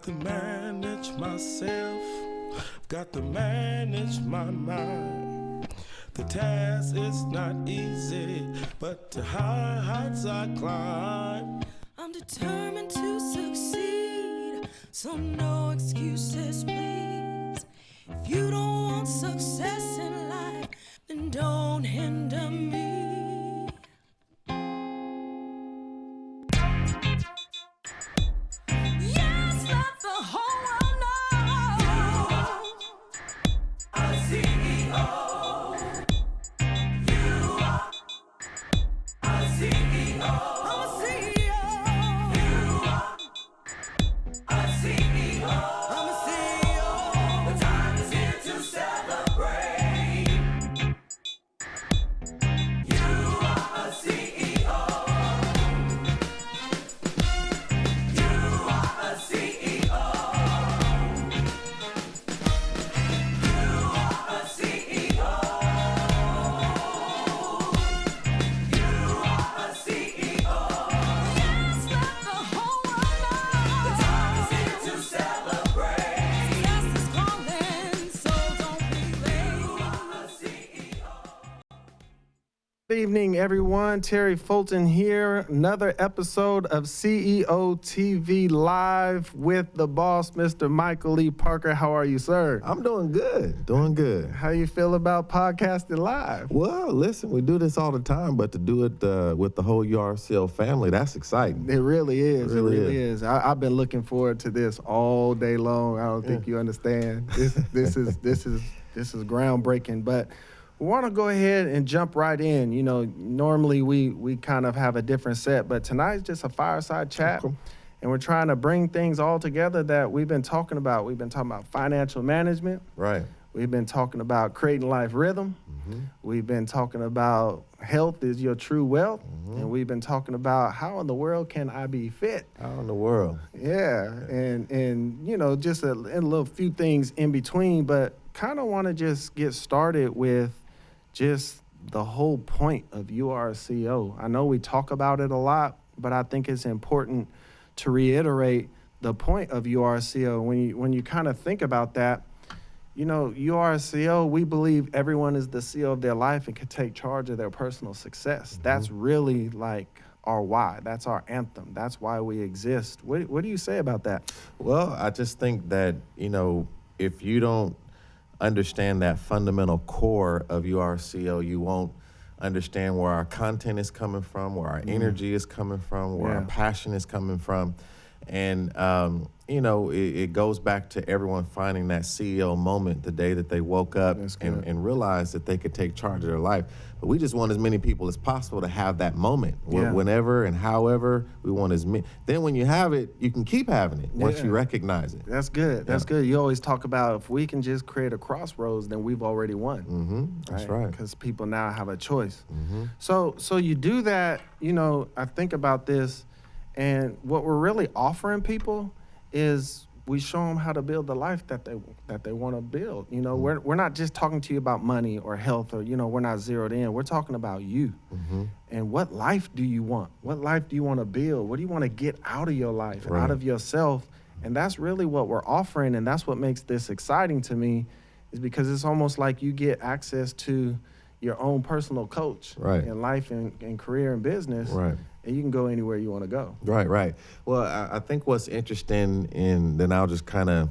To manage myself, got to manage my mind. The task is not easy, but to high heights I climb. I'm determined to succeed, so no excuses, please. If you don't want success in life, then don't hinder me. Yes, let the whole world know you are a CEO. You are a CEO. I'm a CEO. You are a CEO. I'm a CEO. The time is here to celebrate. You are a CEO. You are a CEO. You are a CEO. You are a CEO. Yes, let the whole world know. The time is here to celebrate. Success is calling, so don't be late. You are a CEO. Good evening, everyone. Terry Fulton here. Another episode of CEO TV Live with the boss, Mr. Michael Lee Parker. How are you, sir? I'm doing good. How you feel about podcasting live? Well, listen, we do this all the time, but to do it with the whole URCO family, that's exciting. It really is. It really is. I've been looking forward to this all day long. I don't think you understand. This is groundbreaking. But we want to go ahead and jump right in. You know, normally we kind of have a different set, but tonight's just a fireside chat. Okay. And we're trying to bring things all together that we've been talking about. We've been talking about financial management. Right. We've been talking about creating life rhythm. We've been talking about health is your true wealth. And we've been talking about how in the world can I be fit? How in the world? Yeah, and you know, just a little few things in between, but kind of want to just get started with just the whole point of URCO. I know we talk about it a lot, but I think it's important to reiterate the point of URCO. When you kind of think about that, you know, URCO, we believe everyone is the CEO of their life and can take charge of their personal success. That's really like our why. That's our anthem. That's why we exist. What do you say about that? Well, I just think that, you know, if you don't understand that fundamental core of URCO, you won't understand where our content is coming from, where our energy is coming from, where our passion is coming from. And, you know, it goes back to everyone finding that CEO moment the day that they woke up and realized that they could take charge of their life. But we just want as many people as possible to have that moment. Whenever and however we want as many. Then when you have it, you can keep having it once you recognize it. That's good. That's good. You always talk about if we can just create a crossroads, then we've already won. That's right. Because people now have a choice. So you do that, you know, I think about this, and what we're really offering people is we show them how to build the life that they want to build. You know, we're not just talking to you about money or health or, you know, we're not zeroed in. We're talking about you. And what life do you want? What life do you want to build? What do you want to get out of your life, out of yourself? And that's really what we're offering, and that's what makes this exciting to me, is because it's almost like you get access to your own personal coach in life and career and business. Right. And you can go anywhere you want to go. Right. Well, I think what's interesting, and then I'll just kind of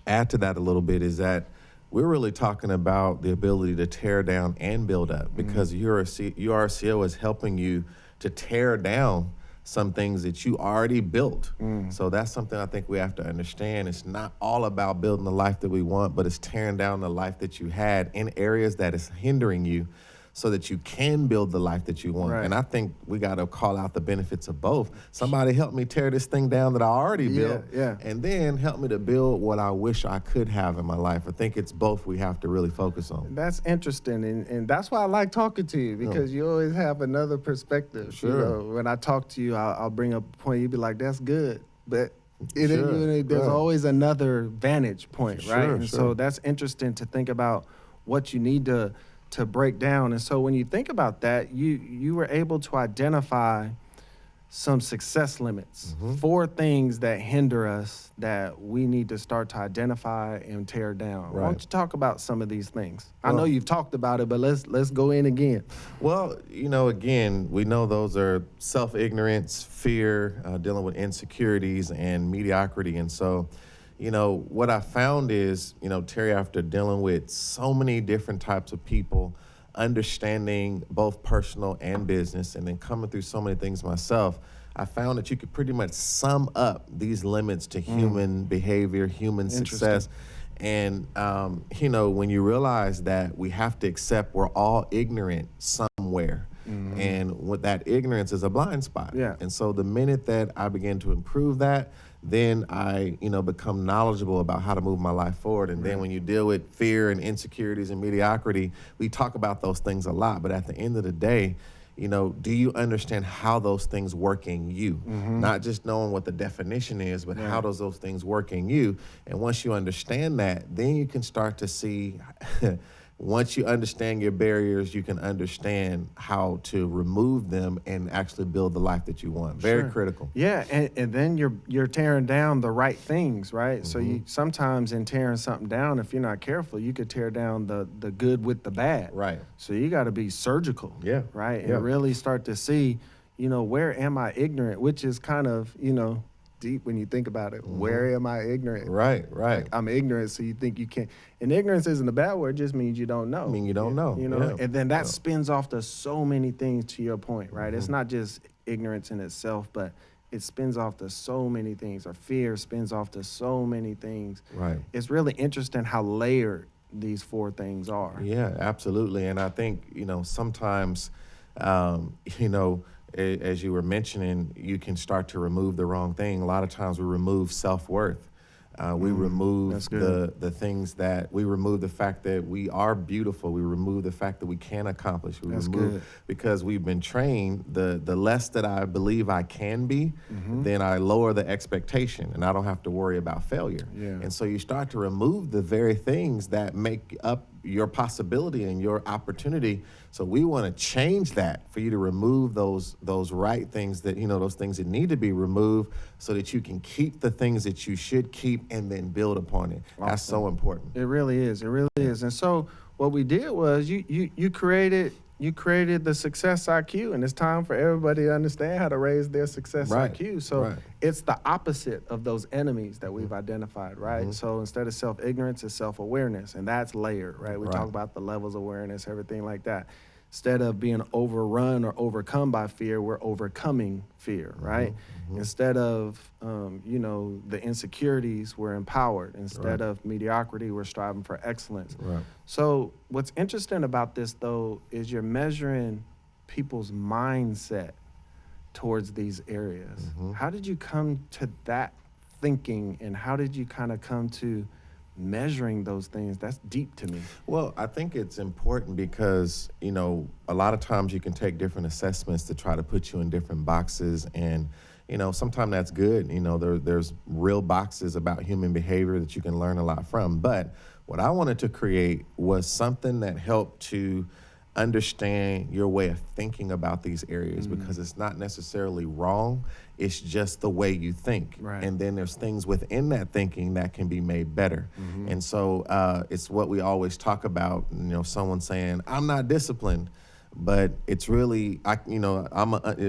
add to that a little bit, is that we're really talking about the ability to tear down and build up, because URCO is helping you to tear down some things that you already built. So that's something I think we have to understand. It's not all about building the life that we want, but it's tearing down the life that you had in areas that is hindering you, so that you can build the life that you want. And I think we got to call out the benefits of both. Somebody help me tear this thing down that I already built, and then help me to build what I wish I could have in my life. I think it's both we have to really focus on. That's interesting, and that's why I like talking to you, because you always have another perspective. Sure. You know, when I talk to you, I'll bring up a point, you'd be like, that's good, but there's always another vantage point, right? And so that's interesting to think about what you need to break down. And so when you think about that, you were able to identify some success limits, Mm-hmm. 4 things that hinder us that we need to start to identify and tear down. Why Right. don't you talk about some of these things? I Well- know you've talked about it, but let's go in again. Well, again, we know those are self-ignorance, fear, dealing with insecurities and mediocrity. And so, what I found is, Terry, after dealing with so many different types of people, understanding both personal and business, and then coming through so many things myself, I found that you could pretty much sum up these limits to human behavior, human success. And, when you realize that we have to accept we're all ignorant somewhere, and what that ignorance is a blind spot. Yeah. And so the minute that I begin to improve that, then I, become knowledgeable about how to move my life forward. And then when you deal with fear and insecurities and mediocrity, we talk about those things a lot. But at the end of the day, do you understand how those things work in you? Not just knowing what the definition is, but how does those things work in you? And once you understand that, then you can start to see, once you understand your barriers, you can understand how to remove them and actually build the life that you want. Very Sure. critical. Yeah, and then you're tearing down the right things, right? So you sometimes in tearing something down, if you're not careful, you could tear down the good with the bad. Right. So you got to be surgical. Yeah. Right, and Yeah. really start to see, where am I ignorant? Which is kind of deep when you think about it. Where am I ignorant? Right. Like, I'm ignorant, so you think you can't. And ignorance isn't a bad word; it just means you don't know. I mean, you don't know. Yeah. And then that spins off to so many things. To your point, right? It's not just ignorance in itself, but it spins off to so many things. Or fear spins off to so many things. Right. It's really interesting how layered these 4 things are. Yeah, absolutely. And I think, sometimes, as you were mentioning, you can start to remove the wrong thing. A lot of times we remove self-worth. We remove that's good. the things that, we remove the fact that we are beautiful. We remove the fact that we can accomplish. We That's remove, good. because we've been trained, the less that I believe I can be, then I lower the expectation and I don't have to worry about failure. Yeah. And so you start to remove the very things that make up your possibility and your opportunity. So we want to change that for you to remove those right things that, those things that need to be removed so that you can keep the things that you should keep and then build upon it. That's so important. It really is. It really is. And so what we did was you created the success IQ, and it's time for everybody to understand how to raise their success Right. IQ. So Right. it's the opposite of those enemies that we've identified, right? So instead of self-ignorance, it's self-awareness, and that's layered, right? We Right. talk about the levels of awareness, everything like that. Instead of being overrun or overcome by fear, we're overcoming fear, right? Instead of, the insecurities, we're empowered. Instead Right. of mediocrity, we're striving for excellence. Right. So what's interesting about this, though, is you're measuring people's mindset towards these areas. How did you come to that thinking, and how did you kind of come to measuring those things? That's deep to me. Well, I think it's important because, a lot of times you can take different assessments to try to put you in different boxes. And, sometimes that's good. There's real boxes about human behavior that you can learn a lot from. But what I wanted to create was something that helped to understand your way of thinking about these areas, because it's not necessarily wrong. It's just the way you think. Right. And then there's things within that thinking that can be made better. And so it's what we always talk about, someone saying, I'm not disciplined. But it's really,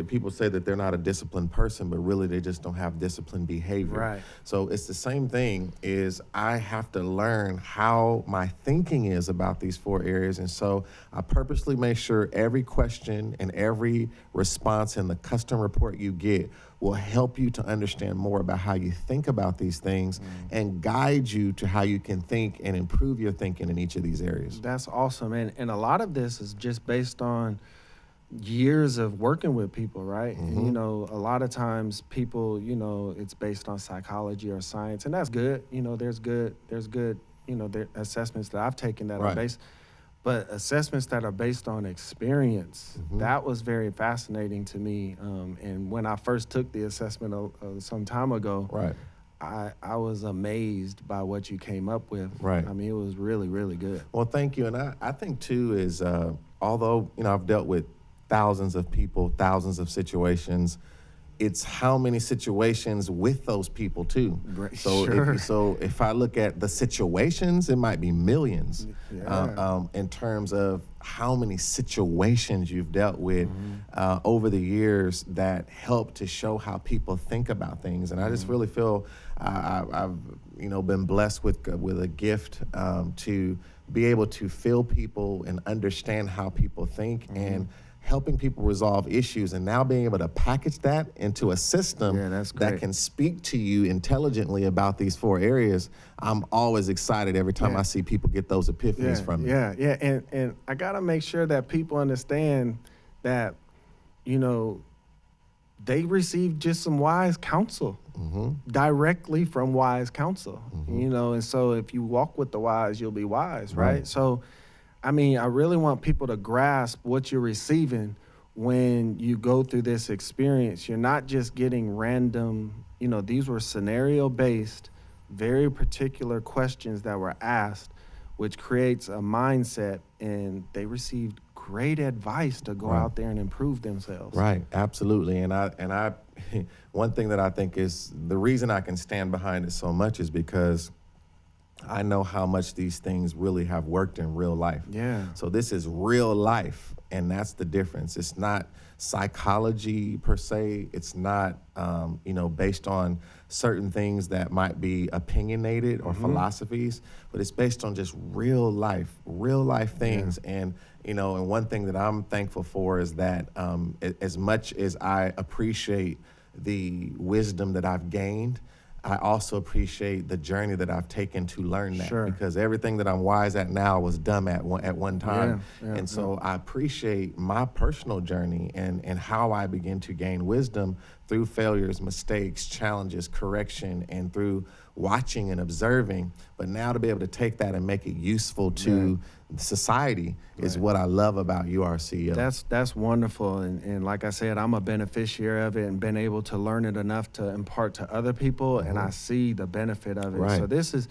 people say that they're not a disciplined person, but really they just don't have disciplined behavior. Right. So it's the same thing, is I have to learn how my thinking is about these 4 areas. And so I purposely make sure every question and every response in the custom report you get will help you to understand more about how you think about these things and guide you to how you can think and improve your thinking in each of these areas. That's awesome. And a lot of this is just based on years of working with people, right? And, a lot of times people, it's based on psychology or science, and that's good. There's good, there assessments that I've taken that are Right. based, but assessments that are based on experience, that was very fascinating to me. And when I first took the assessment some time ago, Right. I was amazed by what you came up with. Right. I mean, it was really, really good. Well, thank you. And I think, too, is although, I've dealt with thousands of people, thousands of situations, it's how many situations with those people too. Right, So sure. if I look at the situations, it might be millions in terms of how many situations you've dealt with over the years that help to show how people think about things. And I just really feel I've been blessed with a gift to be able to feel people and understand how people think and helping people resolve issues, and now being able to package that into a system that can speak to you intelligently about these 4 areas. I'm always excited every time I see people get those epiphanies from me. And I gotta make sure that people understand that, they receive just some wise counsel directly from wise counsel, and so if you walk with the wise, you'll be wise, right? So, I really want people to grasp what you're receiving when you go through this experience. You're not just getting random, these were scenario-based, very particular questions that were asked, which creates a mindset, and they received great advice to go out there and improve themselves. Right, absolutely. And I one thing that I think is the reason I can stand behind it so much is because I know how much these things really have worked in real life. Yeah. So this is real life, and that's the difference. It's not psychology per se. It's not, based on certain things that might be opinionated or philosophies, but it's based on just real life things. And, and one thing that I'm thankful for is that as much as I appreciate the wisdom that I've gained, I also appreciate the journey that I've taken to learn that, because everything that I'm wise at now was dumb at one time. So I appreciate my personal journey and how I begin to gain wisdom through failures, mistakes, challenges, correction, and through watching and observing. But now to be able to take that and make it useful to society is what I love about URCO. That's wonderful, and like I said, I'm a beneficiary of it and been able to learn it enough to impart to other people, and I see the benefit of it. So this is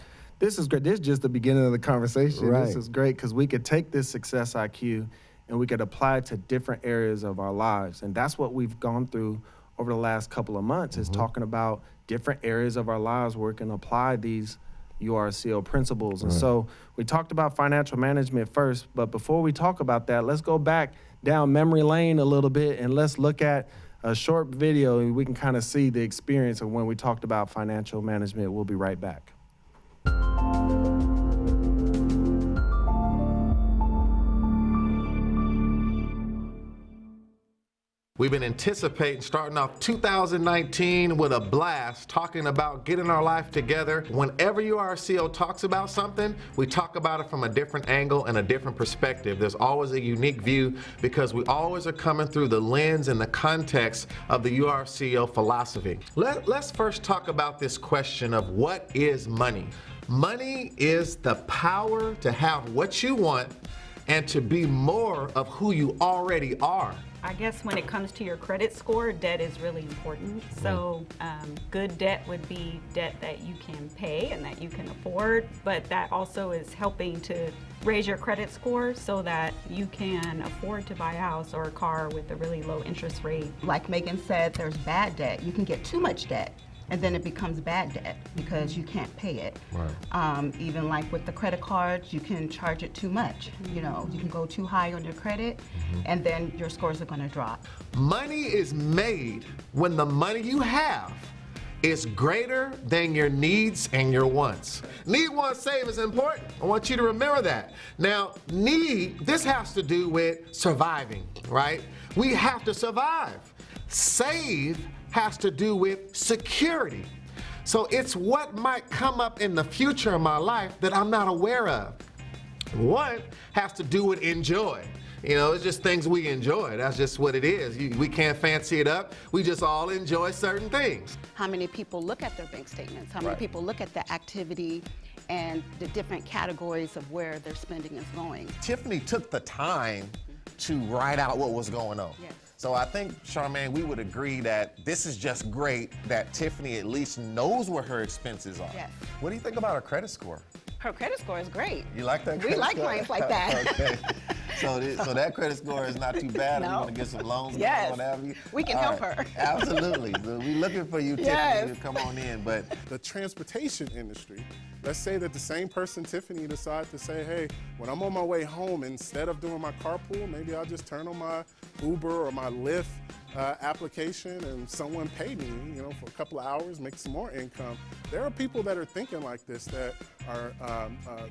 great. This is just the beginning of the conversation. This is great because we could take this success IQ and we could apply it to different areas of our lives, and that's what we've gone through over the last couple of months, is talking about different areas of our lives where we can apply these URCO principles. And so we talked about financial management first, but before we talk about that, let's go back down memory lane a little bit and let's look at a short video and we can kind of see the experience of when we talked about financial management. We'll be right back. We've been anticipating starting off 2019 with a blast, talking about getting our life together. Whenever URCO talks about something, we talk about it from a different angle and a different perspective. There's always a unique view because we always are coming through the lens and the context of the URCO philosophy. Let's first talk about this question of what is money? Money is the power to have what you want and to be more of who you already are. I guess when it comes to your credit score, debt is really important. So good debt would be debt that you can pay and that you can afford, but that also is helping to raise your credit score so that you can afford to buy a house or a car with a really low interest rate. Like Megan said, there's bad debt. You can get too much debt, and then it becomes bad debt because you can't pay it. Right. Even like with the credit cards, you can charge it too much. You can go too high on your credit, and then your scores are gonna drop. Money is made when the money you have is greater than your needs and your wants. Need, want, save is important. I want you to remember that. Now, this has to do with surviving, right? We have to survive. Save has to do with security. So it's what might come up in the future of my life that I'm not aware of. One has to do with enjoy. It's just things we enjoy. That's just what it is. We can't fancy it up. We just all enjoy certain things. How many people look at their bank statements? How many people look at the activity and the different categories of where their spending is going? Tiffany took the time to write out what was going on. Yes. So I think, Charmaine, we would agree that this is just great that Tiffany at least knows where her expenses are. Yes. What do you think about her credit score? Her credit score is great. You like that? We like clients like that. Okay. So that credit score is not too bad if you No. want to get some loans Yes. going, what have you. We can All help right. her. Absolutely. So we're looking for you, Yes. Tiffany, to come on in. But The transportation industry, let's say that the same person, Tiffany, decides to say, hey, when I'm on my way home, instead of doing my carpool, maybe I'll just turn on my Uber or my Lyft application and someone pay me, for a couple of hours, make some more income. There are people that are thinking like this that are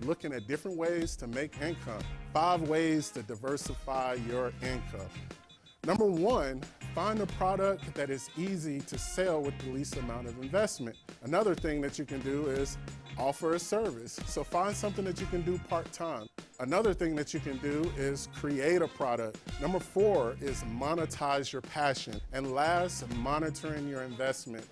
looking at different ways to make income. 5 ways to diversify your income. Number 1, find a product that is easy to sell with the least amount of investment. Another thing that you can do is offer a service. So find something that you can do part-time. Another thing that you can do is create a product. Number 4 is monetize your passion. And last, monitoring your investment.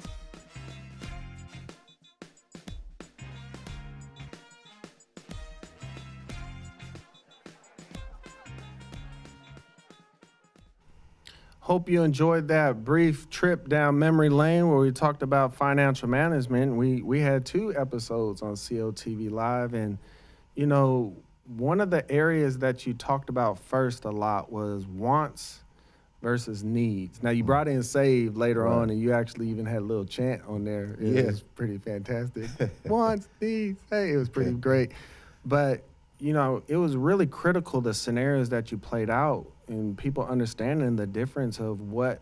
Hope you enjoyed that brief trip down memory lane where we talked about financial management. We had 2 episodes on COTV Live, and one of the areas that you talked about first a lot was wants versus needs. Now you brought in save later on, and you actually even had a little chant on there. It was pretty fantastic. Wants, needs, hey, it was pretty great. But it was really critical, the scenarios that you played out and people understanding the difference of what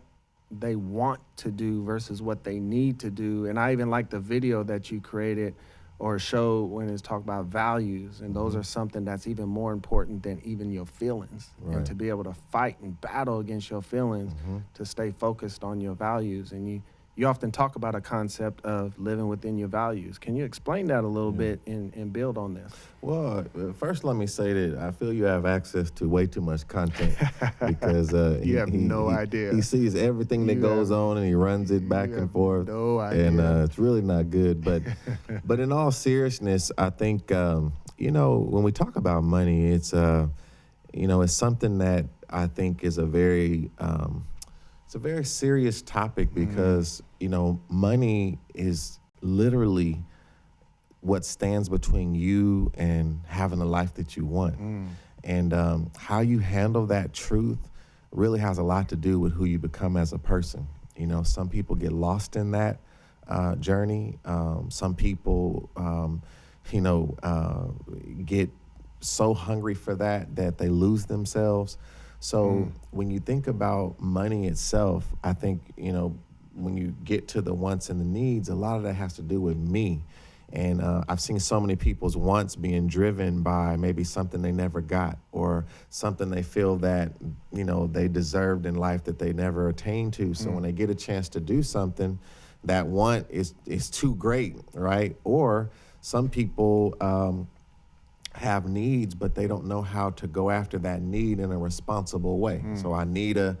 they want to do versus what they need to do. And I even like the video that you created or showed when it's talking about values. And those are something that's even more important than even your feelings. And to be able to fight and battle against your feelings, to stay focused on your values. And you often talk about a concept of living within your values. Can you explain that a little bit and build on this? Well, first let me say that I feel you have access to way too much content because You have no idea. He sees everything that goes on and he runs it back and forth. No idea. And it's really not good. But in all seriousness, I think when we talk about money, it's it's something that I think is a very serious topic because money is literally what stands between you and having the life that you want. And how you handle that truth really has a lot to do with who you become as a person. Some people get lost in that journey. Some people, get so hungry for that they lose themselves. So when you think about money itself, I think, when you get to the wants and the needs, a lot of that has to do with me. And I've seen so many people's wants being driven by maybe something they never got or something they feel that, they deserved in life that they never attained to. So when they get a chance to do something, that want is too great, right? Or some people have needs, but they don't know how to go after that need in a responsible way. So I need a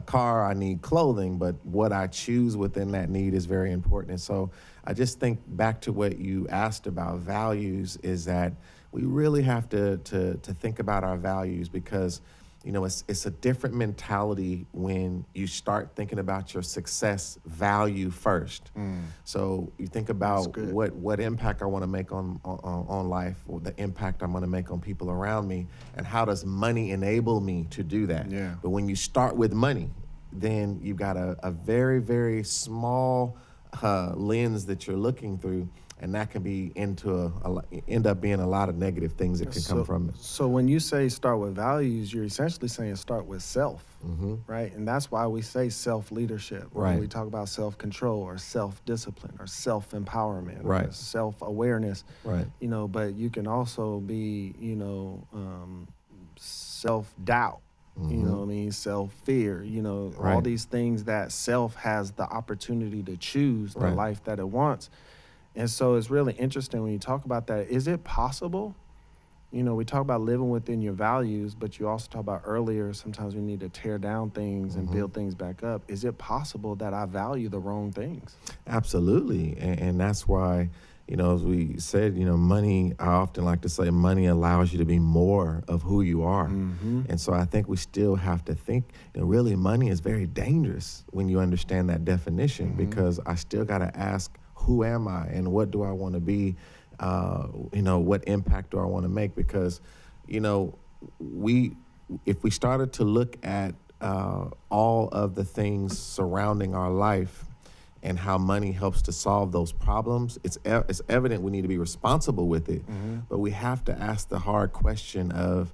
car, I need clothing, but what I choose within that need is very important. And so I just think back to what you asked about values is that we really have to think about our values because it's a different mentality when you start thinking about your success value first. So you think about what impact I want to make on life, or the impact I'm going to make on people around me, and how does money enable me to do that? Yeah. But when you start with money, then you've got a very, very small lens that you're looking through. And that can be end up being a lot of negative things that can come from it. So when you say start with values, you're essentially saying start with self, right? And that's why we say self-leadership. Right. We talk about self-control or self-discipline or self-empowerment or self-awareness. Right. But you can also be, self-doubt. Self-fear, all these things that self has the opportunity to choose the life that it wants. And so it's really interesting when you talk about that. Is it possible? We talk about living within your values, but you also talk about earlier, sometimes we need to tear down things and build things back up. Is it possible that I value the wrong things? Absolutely. And that's why, as we said, money, I often like to say money allows you to be more of who you are. And so I think we still have to think, really money is very dangerous when you understand that definition because I still got to ask, who am I and what do I want to be? What impact do I want to make? Because, we if we started to look at all of the things surrounding our life and how money helps to solve those problems, it's evident we need to be responsible with it. But we have to ask the hard question of,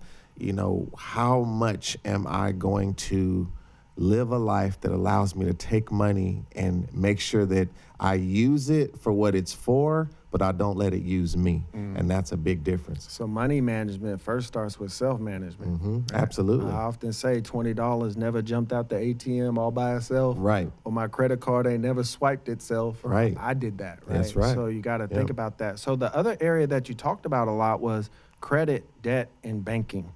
how much am I going to live a life that allows me to take money and make sure that I use it for what it's for, but I don't let it use me. And that's a big difference. So money management first starts with self-management. Absolutely. I often say $20 never jumped out the ATM all by itself. Right. Or my credit card ain't never swiped itself. Right. I did that, right? That's right. So you got to think about that. So the other area that you talked about a lot was credit, debt, and banking.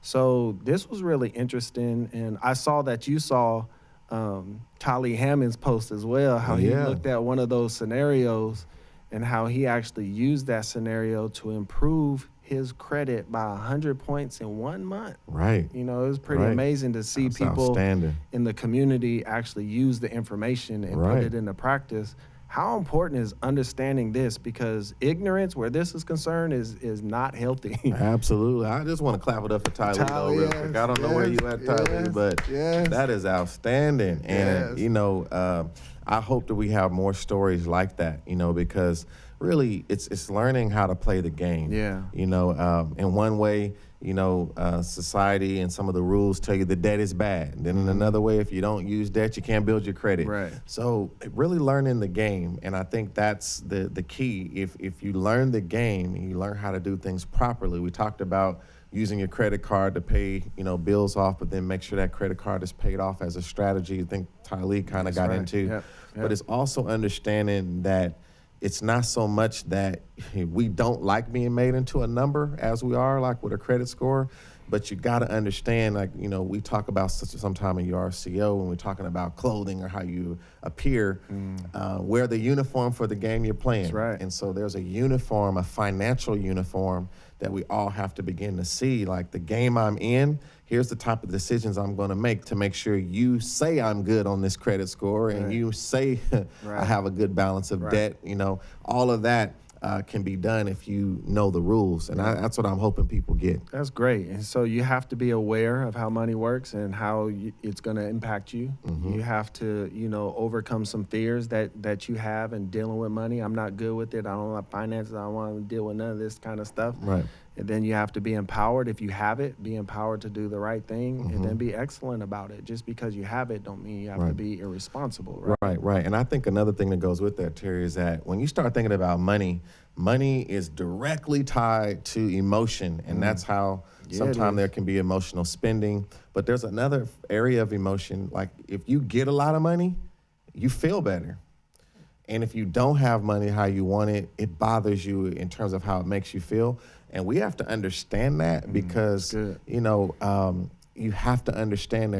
So this was really interesting. And I saw that you saw Tylee Hammond's post as well, how he looked at one of those scenarios and how he actually used that scenario to improve his credit by 100 points in 1 month. Right. It was pretty amazing to see That's people outstanding. in the community actually use the information and put it into practice. How important is understanding this? Because ignorance, where this is concerned, is not healthy. Absolutely. I just want to clap it up for Tylee, though, real quick. I don't know where you at, Tylee, but that is outstanding. And, I hope that we have more stories like that, because really it's learning how to play the game. Yeah. In one way, society and some of the rules tell you that debt is bad. And then in another way, if you don't use debt, you can't build your credit. Right. So really learning the game, and I think that's the key. If you learn the game and you learn how to do things properly, we talked about using your credit card to pay, bills off, but then make sure that credit card is paid off as a strategy. I think Tylee kind of got into. Yep. But it's also understanding that it's not so much that we don't like being made into a number as we are, like with a credit score, but you got to understand, we talk about sometime in URCO when we're talking about clothing or how you appear, wear the uniform for the game you're playing. That's right. And so there's a uniform, a financial uniform that we all have to begin to see. Like the game I'm in, here's the type of decisions I'm going to make sure you say I'm good on this credit score and you say I have a good balance of debt. All of that can be done if you know the rules. And that's what I'm hoping people get. That's great. And so you have to be aware of how money works and how it's going to impact you. You have to, overcome some fears that you have in dealing with money. I'm not good with it. I don't like finances. I don't want to deal with none of this kind of stuff. Right. And then you have to be empowered. If you have it, be empowered to do the right thing and then be excellent about it. Just because you have it don't mean you have to be irresponsible. Right. And I think another thing that goes with that, Terry, is that when you start thinking about money is directly tied to emotion. And that's how sometimes there can be emotional spending. But there's another area of emotion. Like if you get a lot of money, you feel better. And if you don't have money how you want it, it bothers you in terms of how it makes you feel. And we have to understand that because, you have to understand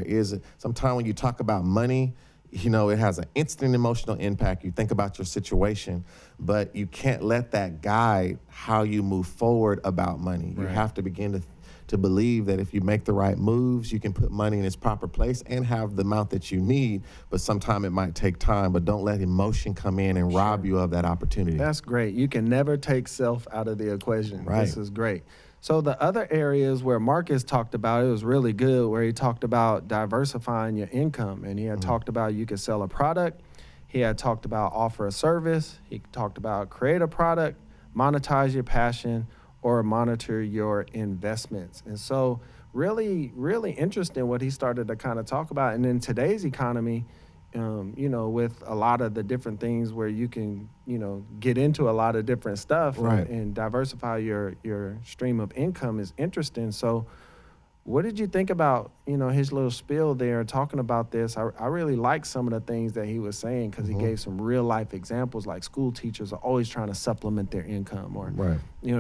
sometimes when you talk about money, it has an instant emotional impact. You think about your situation, but you can't let that guide how you move forward about money. You have to begin to believe that if you make the right moves, you can put money in its proper place and have the amount that you need, but sometimes it might take time, but don't let emotion come in and rob you of that opportunity. That's great. You can never take self out of the equation. Right. This is great. So the other areas where Marcus talked about, it was really good, where he talked about diversifying your income, and he had talked about you could sell a product. He had talked about offer a service. He talked about create a product, monetize your passion, or monitor your investments. And so really, really interesting what he started to kind of talk about. And in today's economy, with a lot of the different things where you can, get into a lot of different stuff and diversify your stream of income is interesting. So what did you think about, his little spiel there talking about this? I really like some of the things that he was saying because he gave some real life examples, like school teachers are always trying to supplement their income or,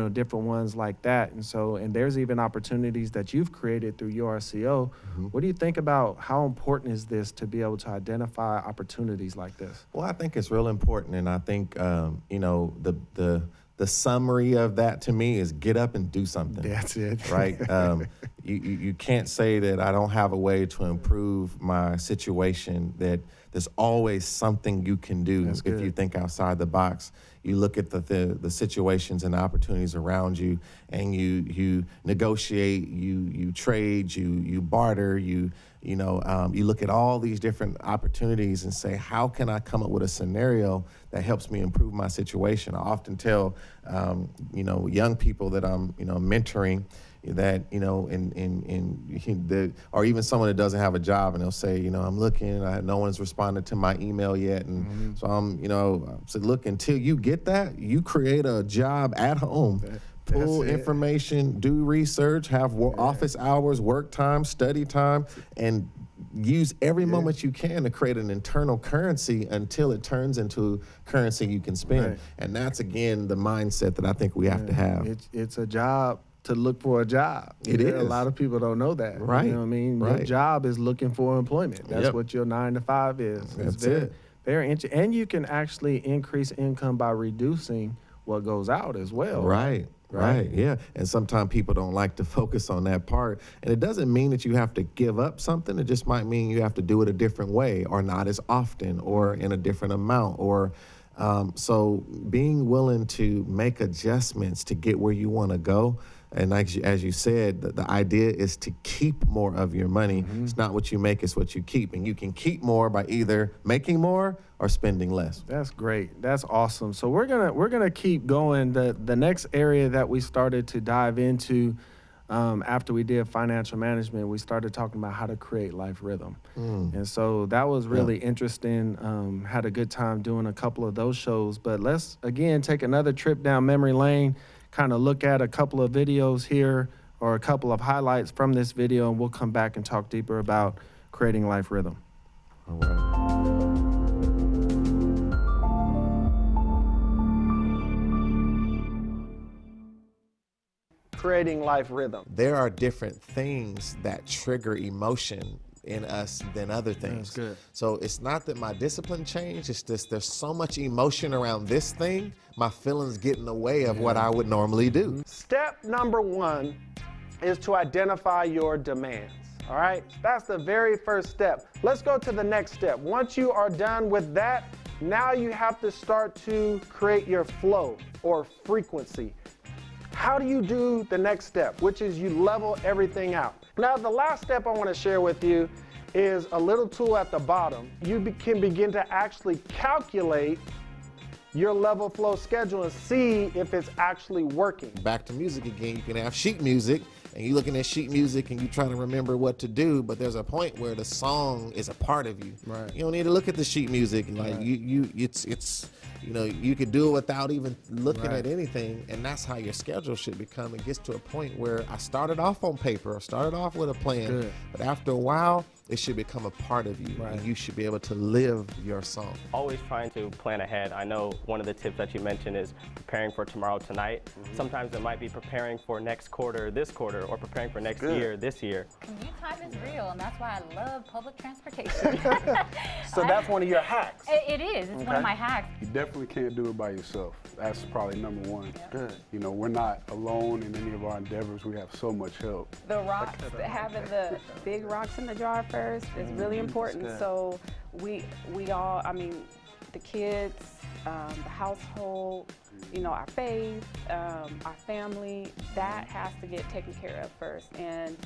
different ones like that. And there's even opportunities that you've created through URCO. What do you think about how important is this to be able to identify opportunities like this? Well, I think it's real important. And I think, the summary of that to me is get up and do something. That's it. Right? you can't say that I don't have a way to improve my situation, that there's always something you can do That's if good. you think outside the box. You look at the situations and opportunities around you, and you negotiate, you trade, you barter, you look at all these different opportunities and say, how can I come up with a scenario that helps me improve my situation? I often tell young people that I'm mentoring that or even someone that doesn't have a job, and they'll say, I'm looking, no one's responded to my email yet, and so I'm so look, until you get that, you create a job at home. Pull That's it. information, do research, have office hours, work time, study time, and use every moment you can to create an internal currency until it turns into currency you can spend. Right. And that's, again, the mindset that I think we have to have. It's a job to look for a job. It is. A lot of people don't know that. Right. You know what I mean? Your Right. job is looking for employment. That's Yep. what your 9 to 5 is. That's it. Very interesting. And you can actually increase income by reducing what goes out as well. Right. Yeah. And sometimes people don't like to focus on that part. And it doesn't mean that you have to give up something. It just might mean you have to do it a different way, or not as often, or in a different amount, or so being willing to make adjustments to get where you want to go. And as you said, the idea is to keep more of your money. It's not what you make, it's what you keep. And you can keep more by either making more or spending less. That's great. That's awesome. So we're gonna keep going. The next area that we started to dive into after we did financial management, we started talking about how to create life rhythm. And so that was really interesting. Had a good time doing a couple of those shows. But let's, again, take another trip down memory lane, kind of look at a couple of videos here, or a couple of highlights from this video, and we'll come back and talk deeper about creating life rhythm. All right. Creating life rhythm. There are different things that trigger emotion in us than other things. That's good. So it's not that my discipline changed, it's just there's so much emotion around this thing, my feelings get in the way of what I would normally do. Step number 1 is to identify your demands. All right, that's the very first step. Let's go to the next step. Once you are done with that, now you have to start to create your flow or frequency. How do you do the next step, which is you level everything out? Now, the last step I want to share with you is a little tool at the bottom. You can begin to actually calculate your level flow schedule and see if it's actually working. Back to music again, you can have sheet music, and you're looking at sheet music and you're trying to remember what to do, but there's a point where the song is a part of you. Right. You don't need to look at the sheet music. Like you could do it without even looking at anything, and that's how your schedule should become. It gets to a point where I started off on paper, or started off with a plan, but after a while, it should become a part of you, and you should be able to live your song. Always trying to plan ahead. I know one of the tips that you mentioned is preparing for tomorrow tonight. Sometimes it might be preparing for next quarter, this quarter, or preparing for next year, this year. Commute time is real, and that's why I love public transportation. So that's one of your hacks. It is. It's one of my hacks. You definitely can't do it by yourself. That's probably number 1. Good. You know, we're not alone in any of our endeavors. We have so much help. The rocks, having the big rocks in the jar first is really important. So we all, I mean, the kids, the household, you know, our faith, our family, that has to get taken care of first. And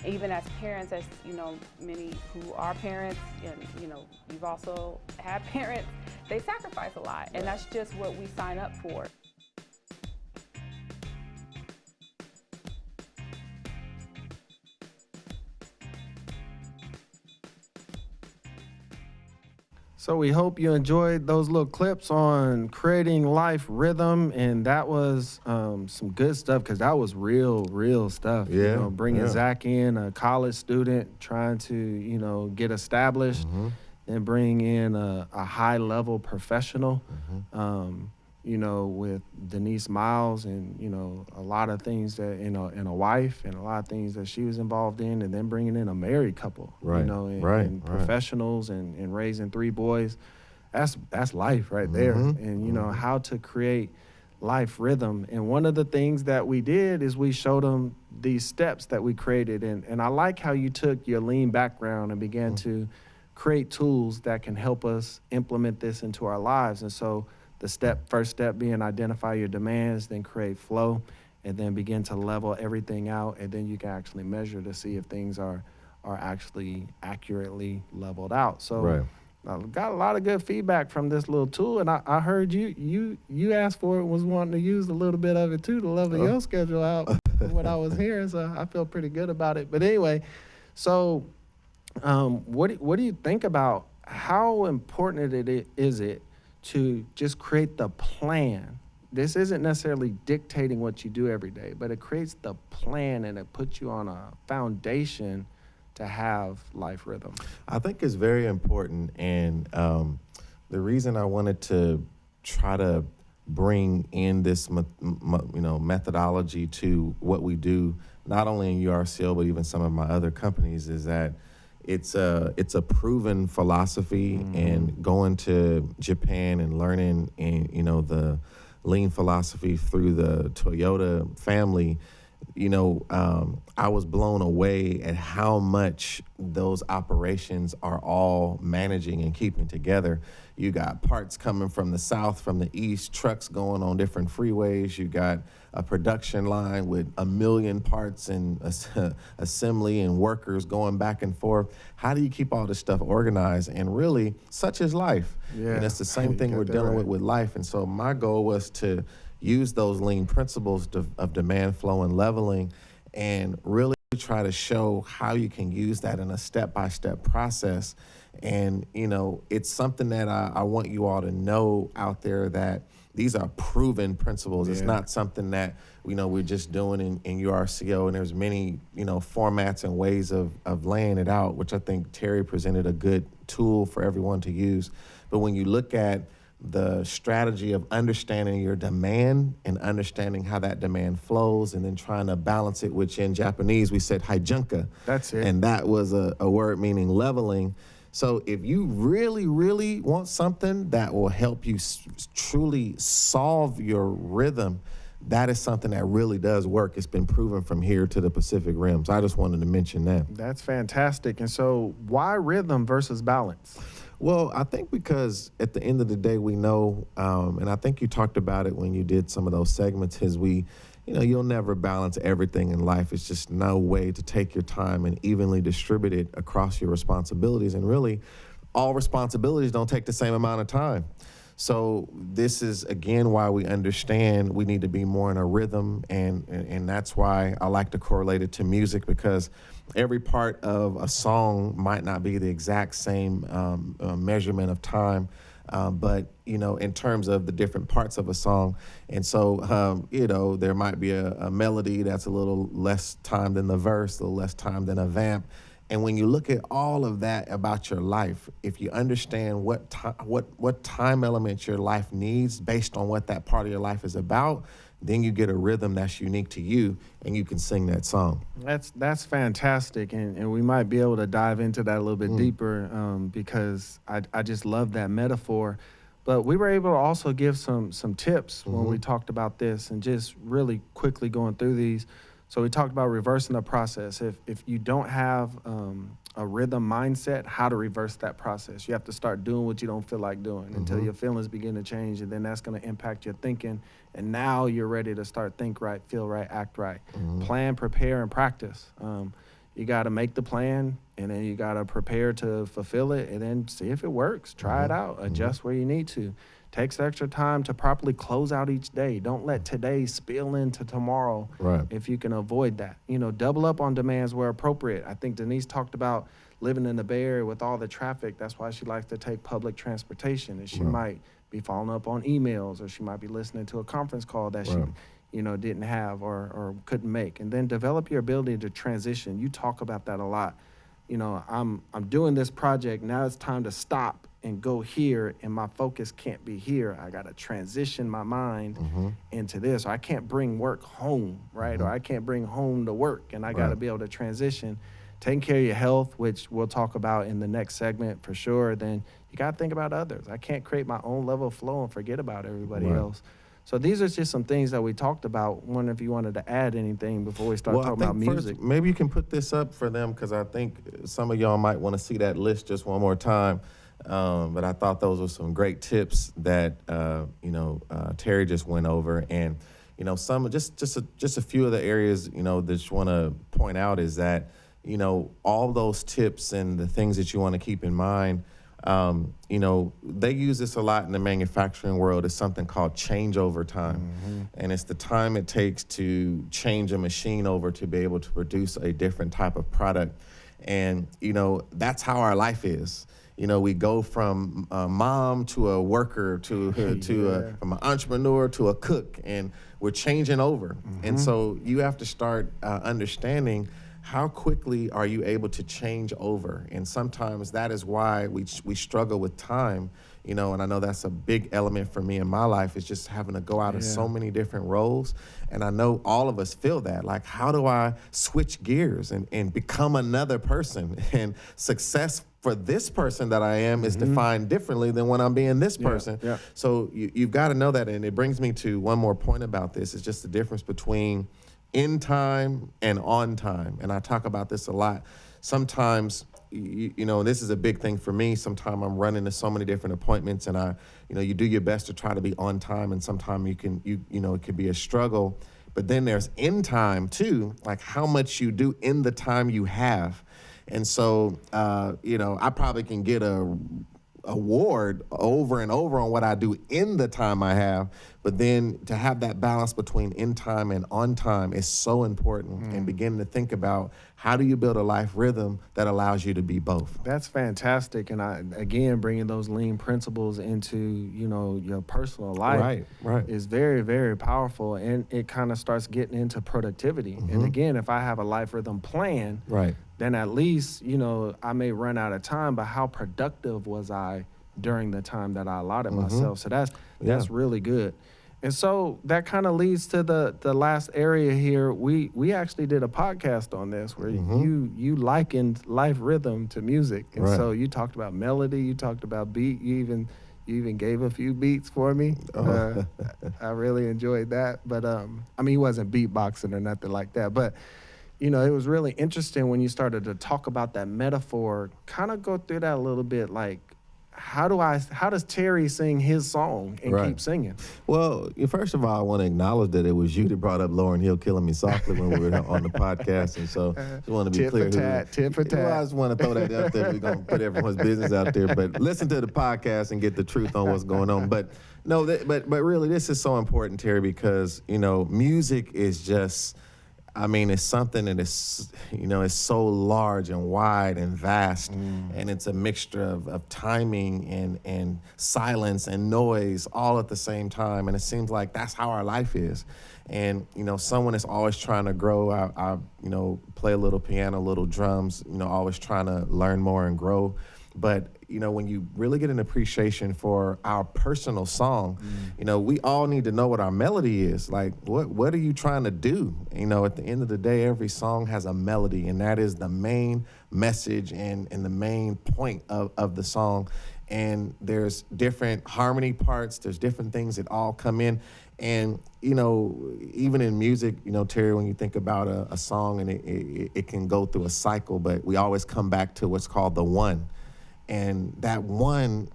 even as parents, as you know, many who are parents, and you know, you've also had parents, they sacrifice a lot, and that's just what we sign up for. So we hope you enjoyed those little clips on creating life rhythm, and that was some good stuff, because that was real stuff. Yeah, You know, bringing Zach in, a college student, trying to get established, and bring in a high-level professional. With Denise Miles, and a lot of things that and a wife, and a lot of things that she was involved in, and then bringing in a married couple, and professionals, and raising 3 boys. That's life right there. And how to create life rhythm. And one of the things that we did is we showed them these steps that we created. And I like how you took your lean background and began to create tools that can help us implement this into our lives. And so the first step being identify your demands, then create flow, and then begin to level everything out. And then you can actually measure to see if things are actually accurately leveled out. So Right. I got a lot of good feedback from this little tool, and I heard you asked for it, was wanting to use a little bit of it too to level your schedule out from what I was hearing, so I feel pretty good about it. But anyway, so what do you think about how important is it to just create the plan? This isn't necessarily dictating what you do every day, but it creates the plan and it puts you on a foundation to have life rhythm. I think it's very important, and the reason I wanted to try to bring in this methodology to what we do, not only in URCO but even some of my other companies, is that it's a proven philosophy. And going to Japan and learning the lean philosophy through the Toyota family, I was blown away at how much those operations are all managing and keeping together. You got parts coming from the south, from the east, trucks going on different freeways. You got a production line with 1 million parts and assembly and workers going back and forth. How do you keep all this stuff organized? And really, such is life. Yeah, and it's the same you thing got we're that dealing right. with life. And so my goal was to use those lean principles of demand flow and leveling, and really try to show how you can use that in a step-by-step process. And, it's something that I want you all to know out there, that these are proven principles. It's not something that, we're just doing in URCO, and there's many, formats and ways of laying it out, which I think Terry presented a good tool for everyone to use. But when you look at the strategy of understanding your demand and understanding how that demand flows, and then trying to balance it, which in Japanese we said hijunka. That's it. And that was a word meaning leveling. So if you really, really want something that will help you truly solve your rhythm, that is something that really does work. It's been proven from here to the Pacific Rim. So I just wanted to mention that. That's fantastic. And so why rhythm versus balance? Well, I think because at the end of the day, we know, and I think you talked about it when you did some of those segments, is you'll never balance everything in life. It's just no way to take your time and evenly distribute it across your responsibilities. And really, all responsibilities don't take the same amount of time. So this is, again, why we understand we need to be more in a rhythm. And that's why I like to correlate it to music, because every part of a song might not be the exact same measurement of time, but, in terms of the different parts of a song. And so, there might be a melody that's a little less time than the verse, a little less time than a vamp. And when you look at all of that about your life, if you understand what time elements your life needs based on what that part of your life is about, then you get a rhythm that's unique to you, and you can sing that song. That's fantastic, and we might be able to dive into that a little bit deeper, because I just love that metaphor. But we were able to also give some tips when we talked about this, and just really quickly going through these. So we talked about reversing the process. If you don't have a rhythm mindset, how to reverse that process. You have to start doing what you don't feel like doing until your feelings begin to change, and then that's going to impact your thinking. And now you're ready to start think right, feel right, act right. Plan, prepare, and practice. You got to make the plan, and then you got to prepare to fulfill it, and then see if it works. Try it out. Adjust where you need to. Takes extra time to properly close out each day. Don't let today spill into tomorrow. Right. If you can avoid that. Double up on demands where appropriate. I think Denise talked about living in the Bay Area with all the traffic. That's why she likes to take public transportation. And she might be following up on emails, or she might be listening to a conference call that she didn't have or couldn't make. And then develop your ability to transition. You talk about that a lot. I'm doing this project. Now it's time to stop and go here, and my focus can't be here. I got to transition my mind into this. Or I can't bring work home, right? Or I can't bring home to work, and I got to be able to transition. Taking care of your health, which we'll talk about in the next segment for sure. Then you got to think about others. I can't create my own level of flow and forget about everybody else. So these are just some things that we talked about. Wonder if you wanted to add anything before we start talking about music. First, maybe you can put this up for them, because I think some of y'all might want to see that list just one more time. But I thought those were some great tips that Terry just went over, and some just a few of the areas that you want to point out is that all those tips and the things that you want to keep in mind. They use this a lot in the manufacturing world. It's something called changeover time. And it's the time it takes to change a machine over to be able to produce a different type of product. And, that's how our life is. We go from a mom to a worker from an entrepreneur to a cook, and we're changing over. And so you have to start understanding how quickly are you able to change over? And sometimes that is why we struggle with time, and I know that's a big element for me in my life, is just having to go out of so many different roles. And I know all of us feel that, like, how do I switch gears and become another person? And success for this person that I am is defined differently than when I'm being this person. So you've got to know that. And it brings me to one more point about this. It's just the difference between in time and on time. And I talk about this a lot. Sometimes, this is a big thing for me. Sometimes I'm running to so many different appointments, and you do your best to try to be on time, and sometimes it can be a struggle. But then there's in time too, like how much you do in the time you have. And so, I probably can get a award over and over on what I do in the time I have, but then to have that balance between in time and on time is so important. And begin to think about, how do you build a life rhythm that allows you to be both? That's fantastic. And again, bringing those lean principles into, your personal life is very, very powerful. And it kind of starts getting into productivity. And again, if I have a life rhythm plan, then at least, I may run out of time, but how productive was I during the time that I allotted myself? So that's really good. And so that kind of leads to the last area here. We actually did a podcast on this where you likened life rhythm to music. And so you talked about melody, you talked about beat, you even gave a few beats for me. I really enjoyed that. But he wasn't beatboxing or nothing like that. But it was really interesting when you started to talk about that metaphor. Kind of go through that a little bit, like, how does Terry sing his song and keep singing? Well, first of all, I want to acknowledge that it was you that brought up Lauryn Hill Killing Me Softly when we were on the podcast. And so just want to be clear. Tit for tat. I just want to throw that out there. We're going to put everyone's business out there. But listen to the podcast and get the truth on what's going on. But no, but really, this is so important, Terry, because, music is just, it's something that is, it's so large and wide and vast, and it's a mixture of timing and silence and noise all at the same time. And it seems like that's how our life is. And, someone is always trying to grow. I play a little piano, a little drums, always trying to learn more and grow. But, when you really get an appreciation for our personal song, we all need to know what our melody is. Like, what are you trying to do? At the end of the day, every song has a melody, and that is the main message and the main point of the song. And there's different harmony parts. There's different things that all come in. And, even in music, Terry, when you think about a song, and it can go through a cycle, but we always come back to what's called the one. And that one,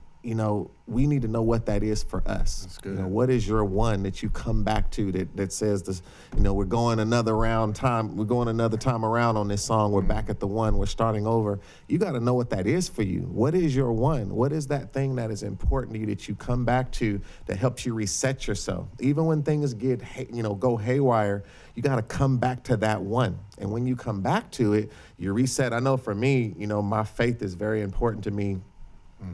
we need to know what that is for us. That's good. What is your one that you come back to that says this, we're going another time around on this song. We're back at the one, we're starting over. You got to know what that is for you. What is your one? What is that thing that is important to you that you come back to that helps you reset yourself? Even when things get, go haywire, you got to come back to that one. And when you come back to it, you reset. I know for me, my faith is very important to me.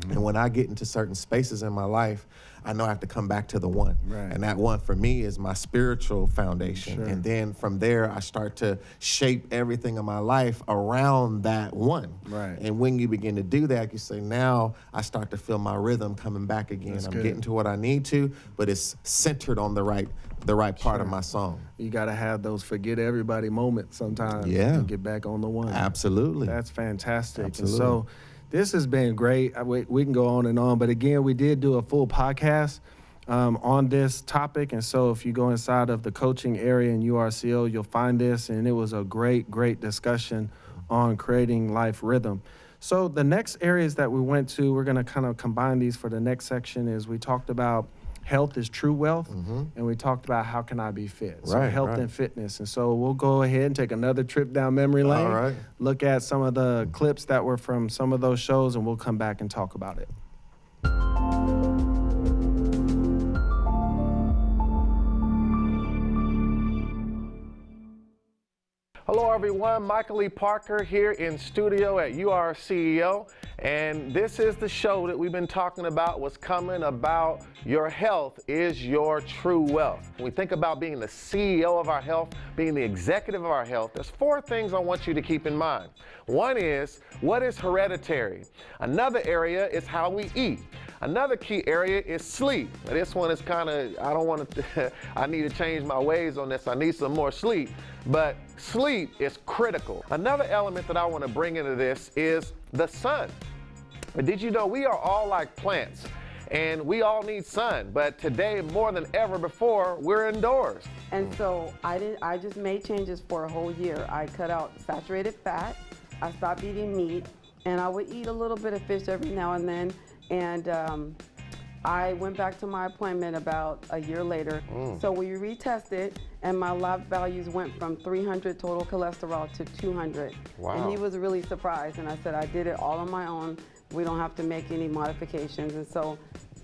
And when I get into certain spaces in my life, I know I have to come back to the one. And that one for me is my spiritual foundation. And then from there, I start to shape everything in my life around that one. And when you begin to do that, you say, now I start to feel my rhythm coming back again. I'm getting to what I need to, but it's centered on the right part of my song. You got to have those forget everybody moments sometimes and get back on the one. Absolutely. That's fantastic. Absolutely. And so this has been great. We can go on and on, but again, we did do a full podcast on this topic. And so if you go inside of the coaching area in URCO, you'll find this. And it was a great, great discussion on creating life rhythm. So the next areas that we went to, we're going to kind of combine these for the next section, is we talked about health is true wealth, and we talked about how can I be fit. So health and fitness. And so we'll go ahead and take another trip down memory lane, All right. look at some of the clips that were from some of those shows, and we'll come back and talk about it. Hello everyone, Michael Lee Parker here in studio at URCO, and this is the show that we've been talking about, what's coming about your health is your true wealth. When we think about being the CEO of our health, being the executive of our health, there's 4 things I want you to keep in mind. One is, what is hereditary? Another area is how we eat. Another key area is sleep. Now, this one is kind of, I don't want to, I need to change my ways on this. I need some more sleep. But sleep is critical. Another element that I want to bring into this is the sun. Did you know we are all like plants and we all need sun, but today more than ever before, we're indoors. And so I just made changes for a whole year. I cut out saturated fat, I stopped eating meat, and I would eat a little bit of fish every now and then. And I went back to my appointment about a year later. So we retested, and my lab values went from 300 total cholesterol to 200. Wow. And he was really surprised, and I said, I did it all on my own. We don't have to make any modifications. And so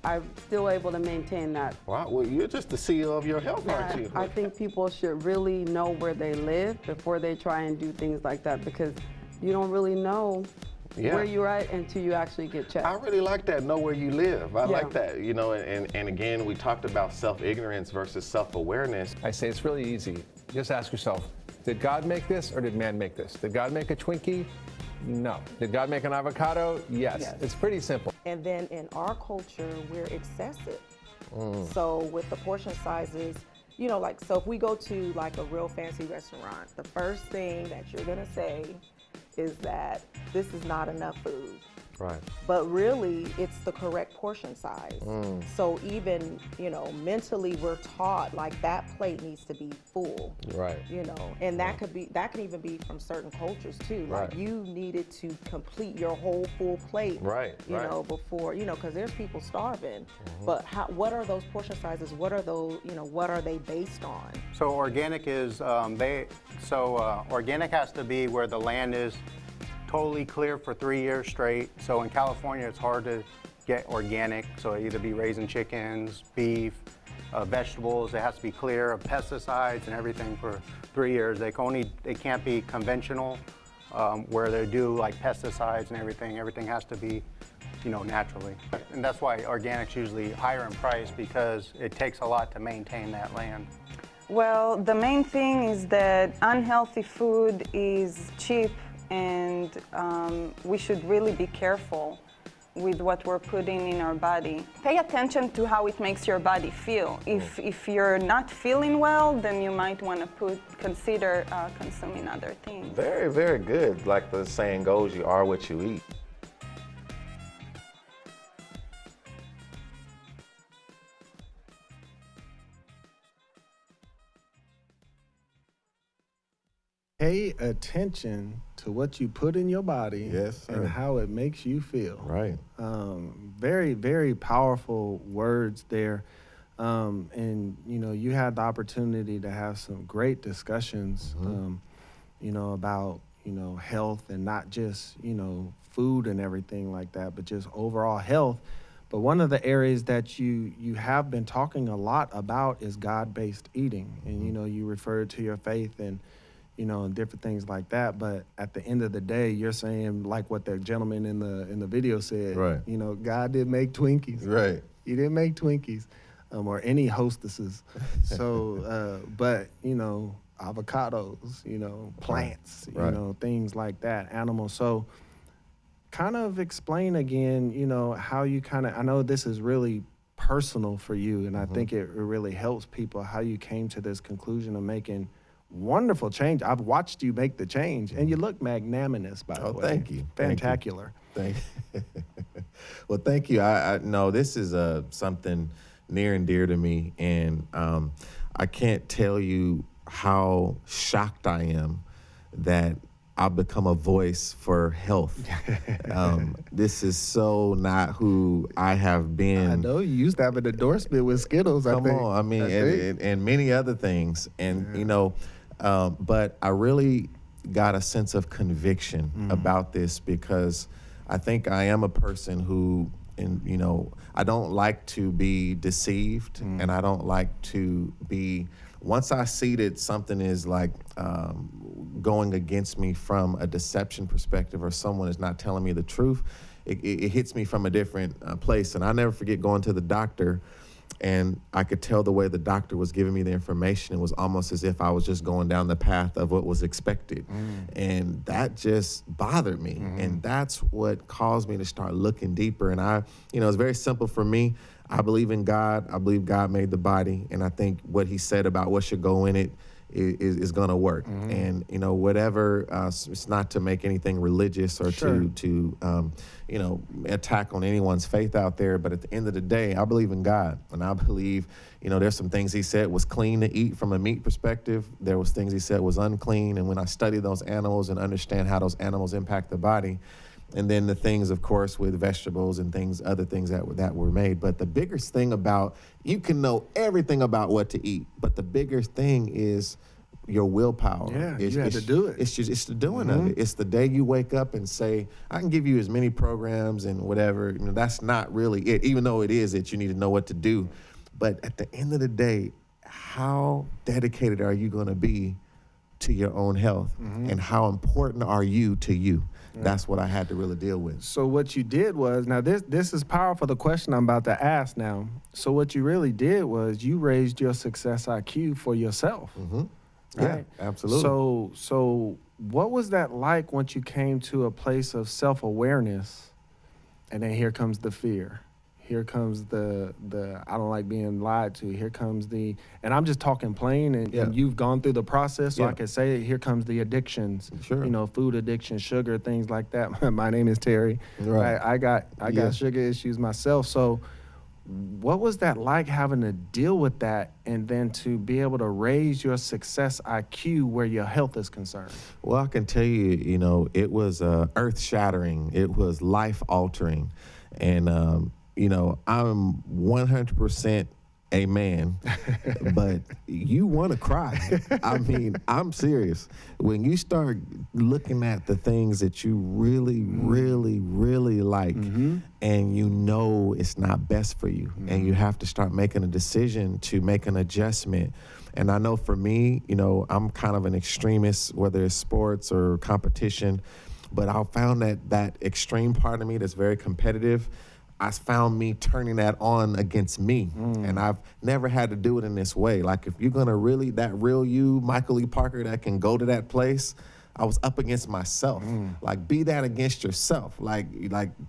I'm still able to maintain that. Wow, well, you're just the CEO of your health, aren't you? I think people should really know where they live before they try and do things like that, because you don't really know where you're at until you actually get checked. I really like that, know where you live. I like that, you know, and again, we talked about self-ignorance versus self-awareness. I say it's really easy. Just ask yourself, did God make this or did man make this? Did God make a Twinkie? No. Did God make an avocado? Yes. It's pretty simple. And then in our culture, we're excessive. So with the portion sizes, you know, like, so if we go to like a real fancy restaurant, the first thing that you're gonna say is that this is not enough food. Right. But really, it's the correct portion size. So even, you know, mentally we're taught like that plate needs to be full. Right. You know, and that could be, that can even be from certain cultures too. Like you needed to complete your whole full plate. Right. You know, before, you know, because there's people starving. But what are those portion sizes? What are those, you know, what are they based on? So organic is, organic has to be where the land is totally clear for 3 years straight. So in California, it's hard to get organic. So it either be raising chickens, beef, vegetables. It has to be clear of pesticides and everything for 3 years. They can't be conventional, where they do like pesticides and everything. Everything has to be, you know, naturally. And that's why organic's usually higher in price, because it takes a lot to maintain that land. Well, the main thing is that unhealthy food is cheap, and we should really be careful with what we're putting in our body. Pay attention to how it makes your body feel. If you're not feeling well, then you might want to consider consuming other things. Very, very good. Like the saying goes, you are what you eat. Pay attention to what you put in your body and how it makes you feel. Right. Very, very powerful words there. And, you know, you had the opportunity to have some great discussions, you know, about, you know, health, and not just, you know, food and everything like that, but just overall health. But one of the areas that you have been talking a lot about is God-based eating. And, you know, you referred to your faith and, you know, and different things like that. But at the end of the day, you're saying, like what the gentleman in the video said, you know, God didn't make Twinkies. Right. He didn't make Twinkies, or any hostesses. So, but, you know, avocados, you know, plants, you know, things like that, animals. So kind of explain again, you know, how you kind of, I know this is really personal for you, and I think it really helps people, how you came to this conclusion of making wonderful change. I've watched you make the change, and you look magnanimous, by the way. Thank you. Fantacular. Thank you. Well, thank you. I know this is something near and dear to me, and I can't tell you how shocked I am that I've become a voice for health. This is so not who I have been. I know you used to have an endorsement with Skittles. Come on, I mean, and many other things, and you know, but I really got a sense of conviction about this because I think I am a person who, and you know, I don't like to be deceived, and I don't like to be. Once I see that something is like going against me from a deception perspective, or someone is not telling me the truth, it hits me from a different place. And I never forget going to the doctor, and I could tell the way the doctor was giving me the information. It was almost as if I was just going down the path of what was expected. And that just bothered me. And that's what caused me to start looking deeper. And it's very simple for me. I believe in God. I believe God made the body. And I think what he said about what should go in it is going to work. And, you know, whatever, it's not to make anything religious or to attack on anyone's faith out there. But at the end of the day, I believe in God. And I believe, you know, there's some things he said was clean to eat from a meat perspective. There was things he said was unclean. And when I study those animals and understand how those animals impact the body, and then the things, of course, with vegetables and other things that were made. But the biggest thing about, you can know everything about what to eat, but the bigger thing is your willpower. Yeah, you had to do it. It's the doing of it. It's the day you wake up and say, I can give you as many programs and whatever. You know, that's not really it, even though it is it. You need to know what to do. But at the end of the day, how dedicated are you going to be to your own health? And how important are you to you? Yeah. That's what I had to really deal with. So what you did was, now this is powerful, the question I'm about to ask now. So what you really did was you raised your success IQ for yourself. Right? Yeah, absolutely. So what was that like once you came to a place of self-awareness, and then here comes the fear? Here comes the I don't like being lied to. Here comes and I'm just talking plain, and you've gone through the process, so I can say it. Here comes the addictions, you know, food addiction, sugar, things like that. My name is Terry. Right. I got sugar issues myself. So what was that like, having to deal with that and then to be able to raise your success IQ where your health is concerned? Well, I can tell you, you know, it was earth-shattering. It was life-altering. And, you know, I'm 100% a man, but you want to cry. I mean, I'm serious. When you start looking at the things that you really, really, really like, and you know it's not best for you, and you have to start making a decision to make an adjustment. And I know for me, you know, I'm kind of an extremist, whether it's sports or competition, but I found that extreme part of me that's very competitive, I found me turning that on against me. And I've never had to do it in this way. Like, if you're gonna really, that real you, Michael E. Parker, that can go to that place, I was up against myself. Like, be that against yourself. Like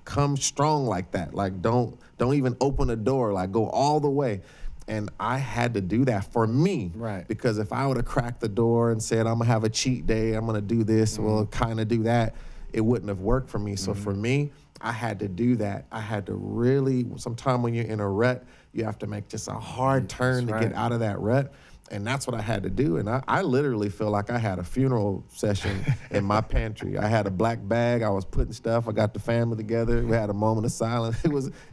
come strong like that. Like, don't even open the door, like go all the way. And I had to do that for me. Right. Because if I would have cracked the door and said, I'm gonna have a cheat day, I'm gonna do this, well, kind of do that, it wouldn't have worked for me. So for me, I had to do that. I had to really, sometime when you're in a rut, you have to make just a hard turn to get out of that rut. And that's what I had to do. And I literally feel like I had a funeral session in my pantry. I had a black bag. I was putting stuff. I got the family together. We had a moment of silence. It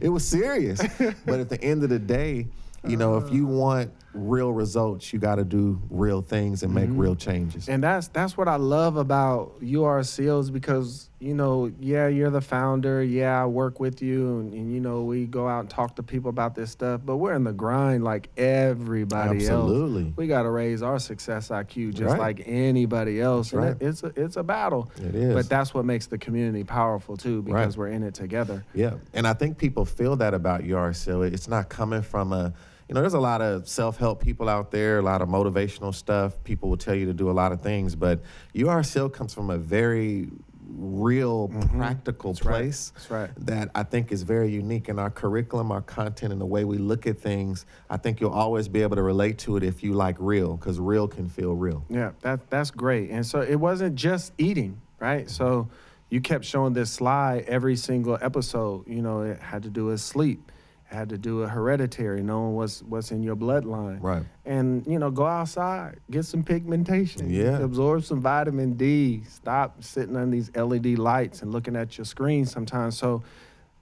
was serious. But at the end of the day, you know, if you want real results, you got to do real things and make real changes. And that's what I love about URCOs, because, you know, yeah, you're the founder. Yeah, I work with you, and you know, we go out and talk to people about this stuff, but we're in the grind like everybody Absolutely. else. We got to raise our success IQ just like anybody else. That's and it's a battle. It is. But that's what makes the community powerful too, because we're in it together. Yeah, and I think people feel that about URCO. It's not coming from you know, there's a lot of self-help people out there, a lot of motivational stuff. People will tell you to do a lot of things, but URCO comes from a very real, practical place that I think is very unique in our curriculum, our content, and the way we look at things. I think you'll always be able to relate to it if you like real, because real can feel real. Yeah, that's great. And so it wasn't just eating, right? So you kept showing this slide every single episode. You know, it had to do with sleep, had to do a hereditary, knowing what's in your bloodline. Right. And, go outside, get some pigmentation. Yeah. Absorb some vitamin D. Stop sitting on these LED lights and looking at your screen sometimes. So,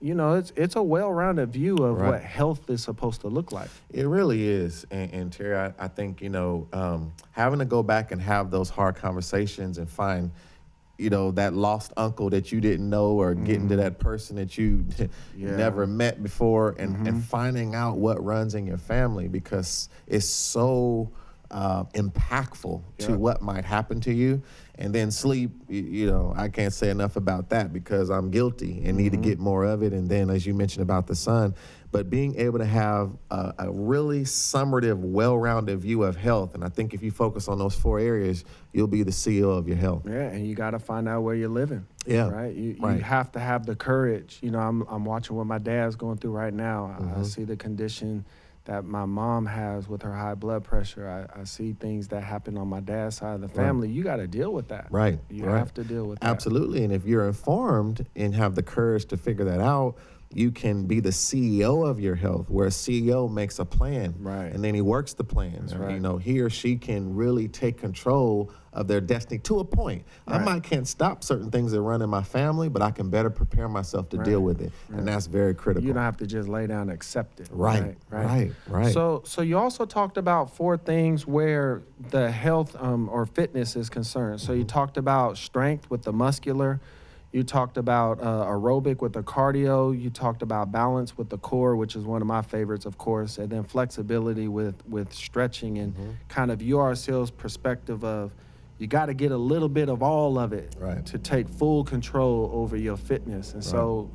it's a well-rounded view of what health is supposed to look like. It really is. And Terry, I think, having to go back and have those hard conversations and find, that lost uncle that you didn't know, or getting to that person that you never met before, and finding out what runs in your family, because it's so impactful to what might happen to you. And then sleep, I can't say enough about that, because I'm guilty and need to get more of it. And then, as you mentioned about the sun, but being able to have a really summative, well-rounded view of health. And I think if you focus on those 4 areas, you'll be the CEO of your health. Yeah, and you got to find out where you're living. Yeah. Right? You have to have the courage. I'm watching what my dad's going through right now. I see the condition that my mom has with her high blood pressure. I see things that happen on my dad's side of the family. You got to deal with that. Right. You have to deal with that. Absolutely. And if you're informed and have the courage to figure that out, you can be the CEO of your health, where a CEO makes a plan, and then he works the plan. He or she can really take control of their destiny to a point. I can't stop certain things that run in my family, but I can better prepare myself to deal with it, and that's very critical. You don't have to just lay down and accept it. Right. So you also talked about 4 things where the health or fitness is concerned. So you talked about strength with the muscular. You talked about aerobic with the cardio. You talked about balance with the core, which is one of my favorites, of course, and then flexibility with stretching, and kind of URCO's perspective of you got to get a little bit of all of it to take full control over your fitness. And so,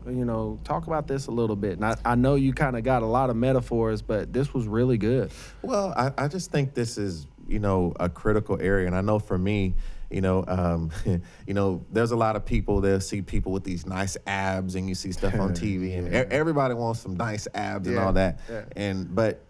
talk about this a little bit. And I know you kind of got a lot of metaphors, but this was really good. Well, I just think this is, a critical area. And I know for me, there's a lot of people, they'll see people with these nice abs, and you see stuff on TV, and everybody wants some nice abs and all that. But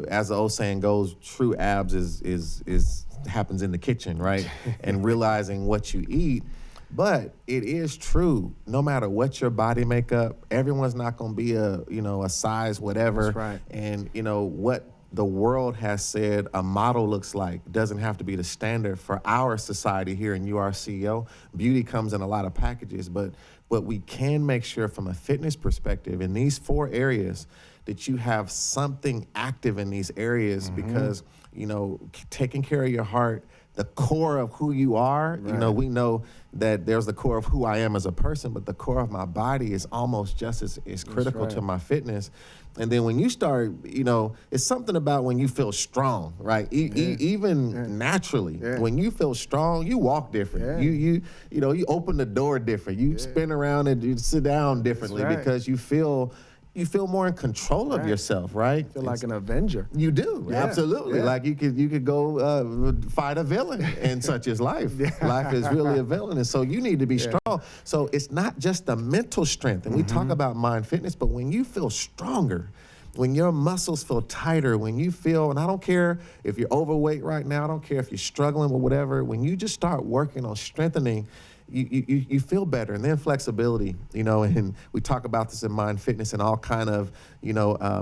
as the old saying goes, true abs is happens in the kitchen, right? And realizing what you eat. But it is true, no matter what your body makeup, everyone's not going to be a size whatever. That's right. And what the world has said a model looks like doesn't have to be the standard for our society here in URCO. Beauty comes in a lot of packages, but we can make sure from a fitness perspective in these 4 areas that you have something active in these areas, because, taking care of your heart, the core of who you are, we know that there's the core of who I am as a person, but the core of my body is almost just as critical to my fitness. And then when you start, it's something about when you feel strong, right? Even naturally, when you feel strong, you walk different. You open the door different. You spin around and you sit down differently, because you feel more in control of yourself, right? You feel like an Avenger. You do, absolutely. Like you could go fight a villain, and such is life. Life is really a villain, and so you need to be strong. So it's not just the mental strength, and we talk about mind fitness, but when you feel stronger, when your muscles feel tighter, when you feel, and I don't care if you're overweight right now, I don't care if you're struggling with whatever, when you just start working on strengthening, you feel better. And then flexibility, and we talk about this in mind fitness and all kind of,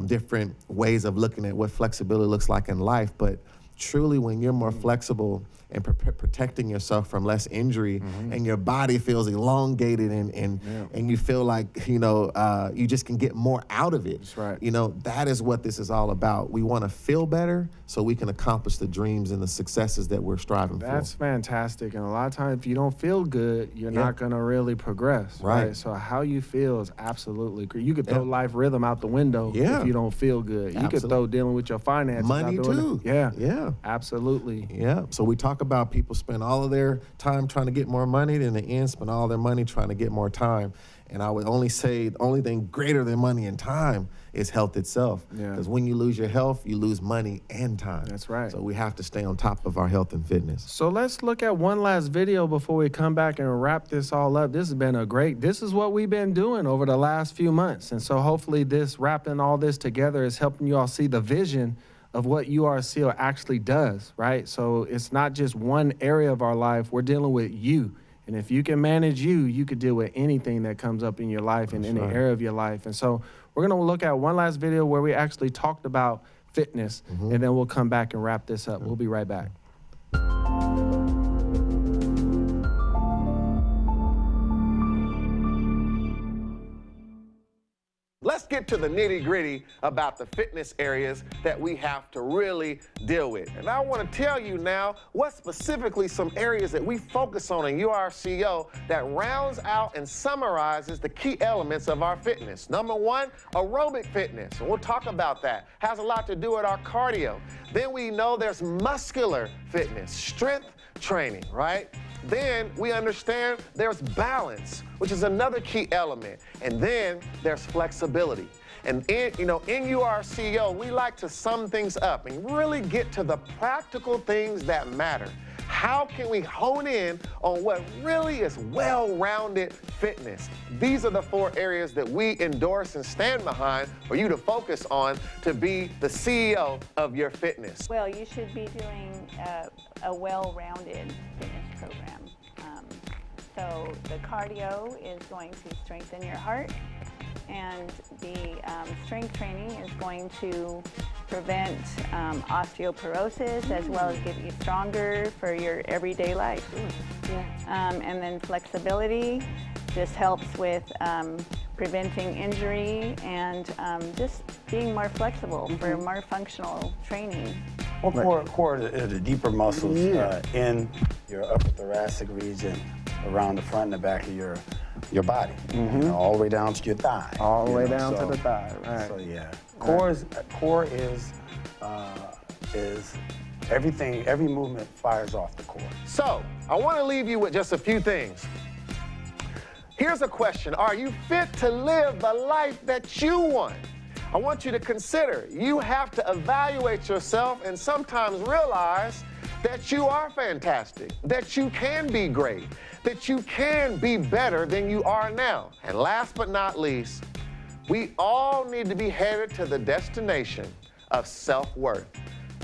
different ways of looking at what flexibility looks like in life. But truly, when you're more flexible and protecting yourself from less injury, and your body feels elongated, and you feel like, you just can get more out of it. That's right. That is what this is all about. We want to feel better so we can accomplish the dreams and the successes that we're striving for. That's fantastic. And a lot of times, if you don't feel good, you're not going to really progress. Right. So how you feel is absolutely great. You could throw life rhythm out the window if you don't feel good. You could throw dealing with your finances money out the window. too. Yeah. Absolutely. Yeah. So we talk about people spend all of their time trying to get more money, then in the end spend all their money trying to get more time. And I would only say the only thing greater than money and time is health itself. Because when you lose your health, you lose money and time. That's right. So we have to stay on top of our health and fitness. So let's look at one last video before we come back and wrap this all up. This has been this is what we've been doing over the last few months. And so hopefully this wrapping all this together is helping you all see the vision of what URCO actually does, right? So it's not just one area of our life. We're dealing with you. And if you can manage you could deal with anything that comes up in your life, in any area of your life. And so We're gonna look at one last video where we actually talked about fitness, and then we'll come back and wrap this up. We'll be right back. Let's get to the nitty-gritty about the fitness areas that we have to really deal with. And I want to tell you now what specifically some areas that we focus on in URCO that rounds out and summarizes the key elements of our fitness. Number one, aerobic fitness. And we'll talk about that. Has a lot to do with our cardio. Then we know there's muscular fitness, strength training, right? Then we understand there's balance, which is another key element. And then there's flexibility. And in URCO, we like to sum things up and really get to the practical things that matter. How can we hone in on what really is well-rounded fitness? These are the 4 areas that we endorse and stand behind for you to focus on to be the CEO of your fitness. Well, you should be doing a well-rounded fitness program. So the cardio is going to strengthen your heart, and the strength training is going to prevent osteoporosis as well as get you stronger for your everyday life. And then flexibility just helps with preventing injury and just being more flexible for more functional training. Well, core are the deeper muscles in your upper thoracic region, around the front and the back of your body, all the way down to your thigh. All the way down to the thigh, right? So yeah, core is everything. Every movement fires off the core. So I want to leave you with just a few things. Here's a question: are you fit to live the life that you want? I want you to consider you have to evaluate yourself and sometimes realize that you are fantastic, that you can be great, that you can be better than you are now. And last but not least, we all need to be headed to the destination of self-worth.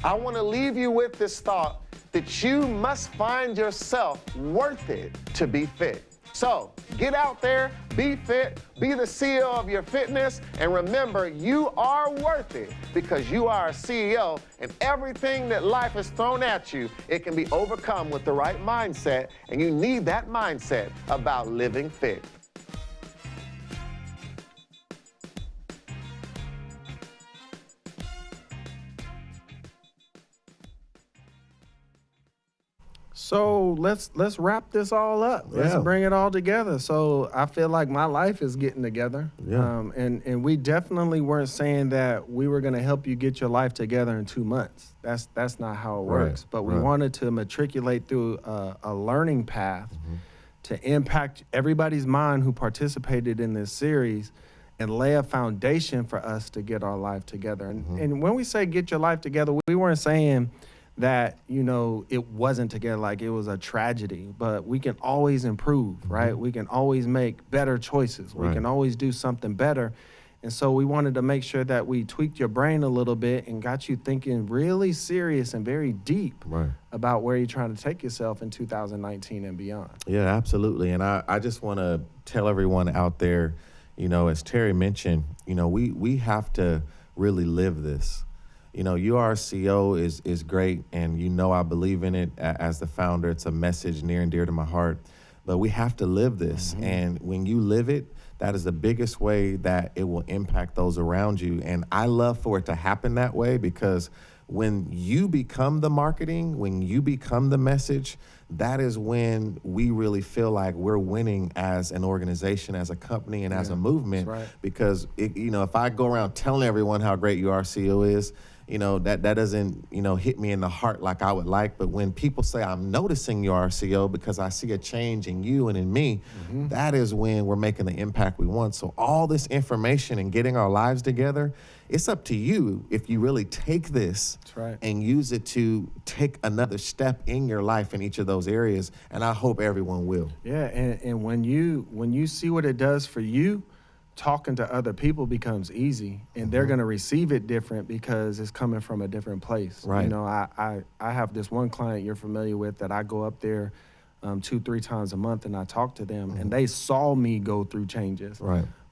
I want to leave you with this thought that you must find yourself worth it to be fit. So get out there, be fit, be the CEO of your fitness, and remember, you are worth it because you are a CEO, and everything that life has thrown at you, it can be overcome with the right mindset, and you need that mindset about living fit. So let's wrap this all up. Let's bring it all together. So I feel like my life is getting together. And we definitely weren't saying that we were going to help you get your life together in 2 months. That's not how it works. But we wanted to matriculate through a learning path to impact everybody's mind who participated in this series and lay a foundation for us to get our life together. And when we say get your life together, we weren't saying that, it wasn't together, like it was a tragedy, but we can always improve, right? We can always make better choices. We can always do something better. And so we wanted to make sure that we tweaked your brain a little bit and got you thinking really serious and very deep about where you're trying to take yourself in 2019 and beyond. Yeah, absolutely. And I just want to tell everyone out there, as Terry mentioned, we have to really live this. URCO is great, and I believe in it as the founder. It's a message near and dear to my heart. But we have to live this, and when you live it, that is the biggest way that it will impact those around you. And I love for it to happen that way, because when you become the marketing, when you become the message, that is when we really feel like we're winning as an organization, as a company, and as a movement. Because if I go around telling everyone how great URCO is, that doesn't, hit me in the heart like I would like. But when people say, I'm noticing your RCO because I see a change in you and in me, that is when we're making the impact we want. So all this information and getting our lives together, it's up to you if you really take this and use it to take another step in your life in each of those areas. And I hope everyone will. Yeah, and when you see what it does for you, talking to other people becomes easy, and they're going to receive it different because it's coming from a different place. I have this one client you're familiar with that I go up there 2-3 times a month and I talk to them, and they saw me go through changes.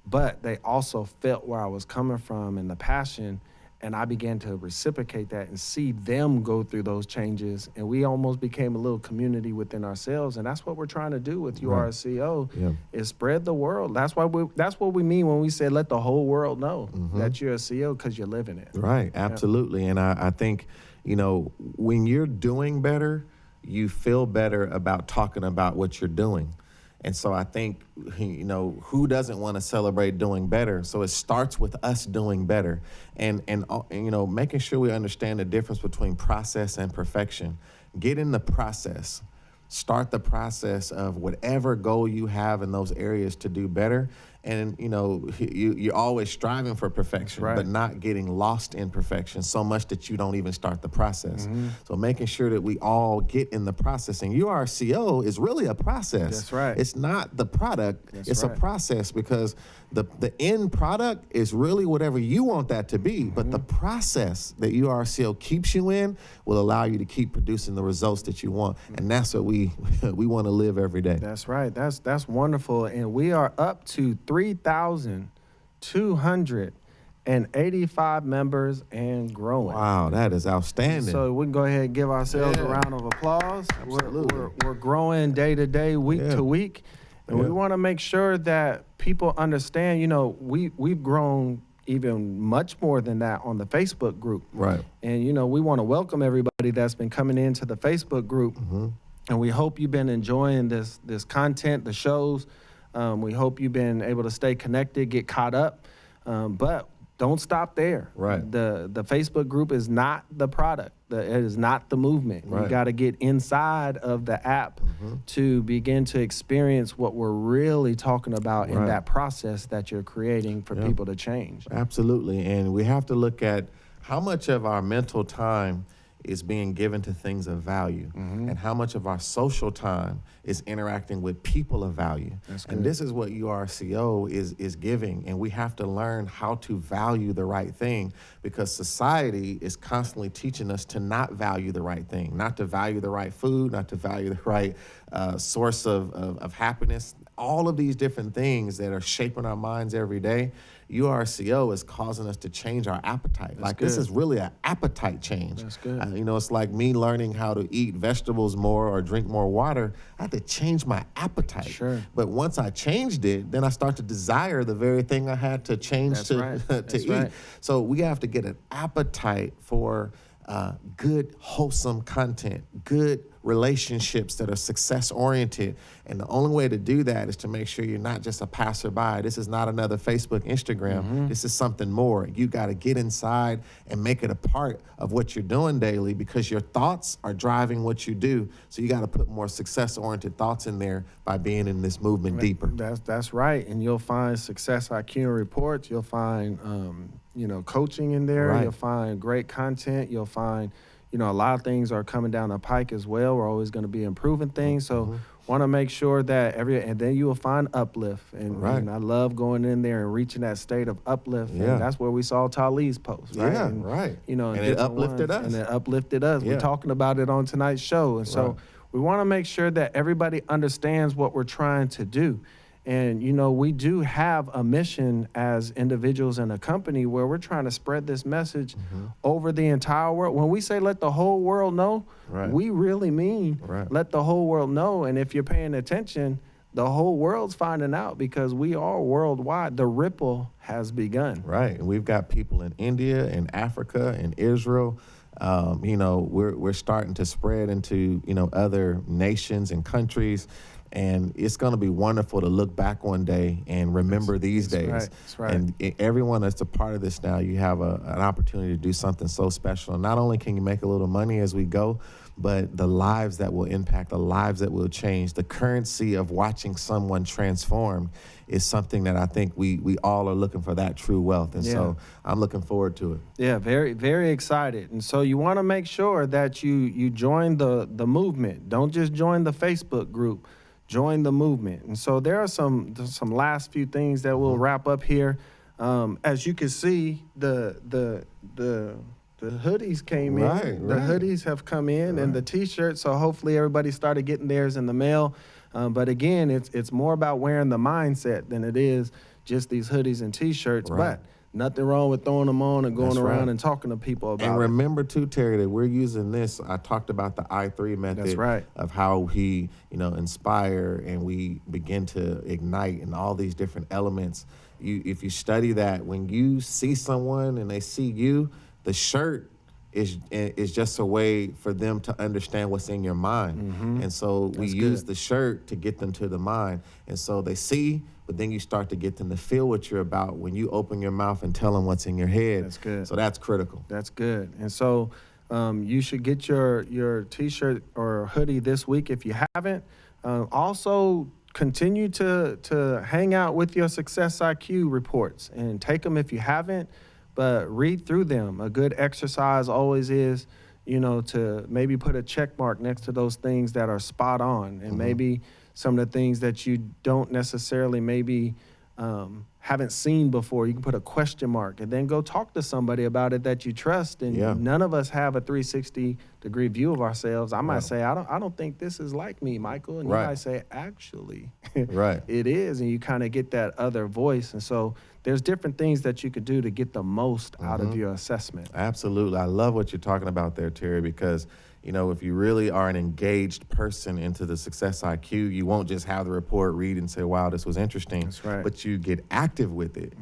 but they also felt where I was coming from and the passion. And I began to reciprocate that and see them go through those changes. And we almost became a little community within ourselves. And that's what we're trying to do with URCO, is spread the world. That's what we mean when we say let the whole world know that you're a CEO, because you're living it. Right, absolutely. And I think, you know, when you're doing better, you feel better about talking about what you're doing. And so I think, you know, who doesn't want to celebrate doing better? So it starts with us doing better and you know, making sure we understand the difference between process and perfection. Get in the process. Start the process of whatever goal you have in those areas to do better. And, you know, you're always striving for perfection, but not getting lost in perfection so much that you don't even start the process. So making sure that we all get in the process. And URCO is really a process. That's right. It's not the product. It's right. a process, because the end product is really whatever you want that to be. But the process that URCO keeps you in will allow you to keep producing the results that you want. And that's what we want to live every day. That's right. That's wonderful. And we are up to 3,285 members and growing. Wow, that is outstanding. So we can go ahead and give ourselves a round of applause. We're growing day to day, week to week. And we want to make sure that people understand, you know, we've grown even much more than that on the Facebook group. Right. And, you know, we want to welcome everybody that's been coming into the Facebook group. And we hope you've been enjoying this content, the shows. We hope you've been able to stay connected, get caught up, but don't stop there. Right. The Facebook group is not the product. It is not the movement. Right. You got to get inside of the app to begin to experience what we're really talking about in that process that you're creating for people to change. Absolutely. And we have to look at how much of our mental time is being given to things of value, and how much of our social time is interacting with people of value. And this is what URCO is giving, and we have to learn how to value the right thing, because society is constantly teaching us to not value the right thing, not to value the right food, not to value the right source of happiness. All of these different things that are shaping our minds every day, URCO is causing us to change our appetite. This is really an appetite change. That's good. You know, it's like me learning how to eat vegetables more or drink more water. I had to change my appetite. Sure. But once I changed it, then I start to desire the very thing I had to change to eat. Right. So we have to get an appetite for good, wholesome content, good relationships that are success-oriented. And the only way to do that is to make sure you're not just a passerby. This is not another Facebook, Instagram. This is something more. You got to get inside and make it a part of what you're doing daily, because your thoughts are driving what you do. So you got to put more success-oriented thoughts in there by being in this movement deeper. That's right. And you'll find success IQ reports. You'll find, you know, coaching in there. Right. You'll find great content. You'll find, you know, a lot of things are coming down the pike as well. We're always going to be improving things. So want to make sure that and then you will find uplift. And I love going in there and reaching that state of uplift. Yeah. And that's where we saw Talib's post, right? Yeah, and, right. You know, and it uplifted us. And it uplifted us. Yeah. We're talking about it on tonight's show. And so we want to make sure that everybody understands what we're trying to do. And, you know, we do have a mission as individuals in a company where we're trying to spread this message over the entire world. When we say let the whole world know, we really mean let the whole world know. And if you're paying attention, the whole world's finding out, because we are worldwide. The ripple has begun. Right. And we've got people in India and Africa and Israel. You know, we're starting to spread into, you know, other nations and countries. And it's going to be wonderful to look back one day and remember these days. That's right. And everyone that's a part of this now, you have an opportunity to do something so special. And not only can you make a little money as we go, but the lives that will impact, the lives that will change, the currency of watching someone transform is something that I think we all are looking for, that true wealth. And so I'm looking forward to it. Yeah, very, very excited. And so you want to make sure that you join the movement. Don't just join the Facebook group. Join the movement. And so there are some last few things that we'll wrap up here. As you can see, the hoodies came in. The hoodies have come in, and the T-shirts. So hopefully everybody started getting theirs in the mail. But again, it's more about wearing the mindset than it is just these hoodies and T-shirts, Right. but nothing wrong with throwing them on and going That's around right. and talking to people about And it. remember too, Terry, that we're using this. I talked about the I3 method. That's right. Of how he, inspire and we begin to ignite and all these different elements. If you study that, when you see someone and they see you, the shirt is just a way for them to understand what's in your mind. And so we That's use good. the shirt to get them to the mind. And so they see, but then you start to get them to feel what you're about when you open your mouth and tell them what's in your head. That's good. So that's critical. That's good. And so you should get your T-shirt or hoodie this week if you haven't. Also, continue to hang out with your Success IQ reports and take them if you haven't, but read through them. A good exercise always is, to maybe put a check mark next to those things that are spot on, and maybe some of the things that you don't necessarily maybe haven't seen before, you can put a question mark and then go talk to somebody about it that you trust. And Yeah. none of us have a 360-degree view of ourselves. I might Right. say, I don't think this is like me, Michael. And Right. you might say, actually, Right. it is. And you kind of get that other voice. And so there's different things that you could do to get the most out of your assessment. Absolutely. I love what you're talking about there, Terry, because, if you really are an engaged person into the Success IQ, you won't just have the report, read and say, wow, this was interesting. That's right. But you get active with it,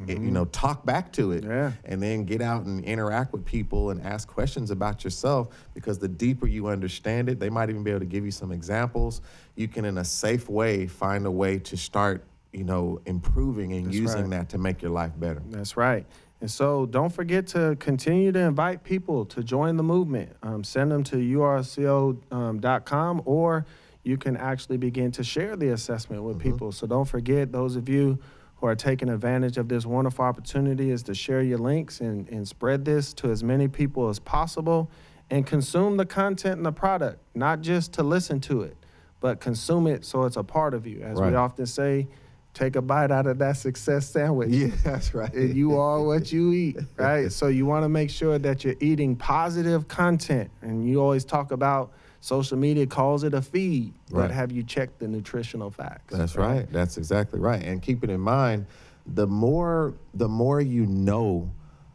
talk back to it, Yeah. and then get out and interact with people and ask questions about yourself, because the deeper you understand it, they might even be able to give you some examples. You can, in a safe way, find a way to start, improving and That's using right. that to make your life better. That's right. And so don't forget to continue to invite people to join the movement. Send them to urco.com, or you can actually begin to share the assessment with people. So don't forget, those of you who are taking advantage of this wonderful opportunity, is to share your links and spread this to as many people as possible, and consume the content and the product, not just to listen to it, but consume it so it's a part of you. As we Right. often say, take a bite out of that success sandwich. Yeah, that's right. And you are what you eat, right? So you want to make sure that you're eating positive content. And you always talk about social media calls it a feed, but Right. have you checked the nutritional facts? That's right. That's exactly right. And keep it in mind, the more you know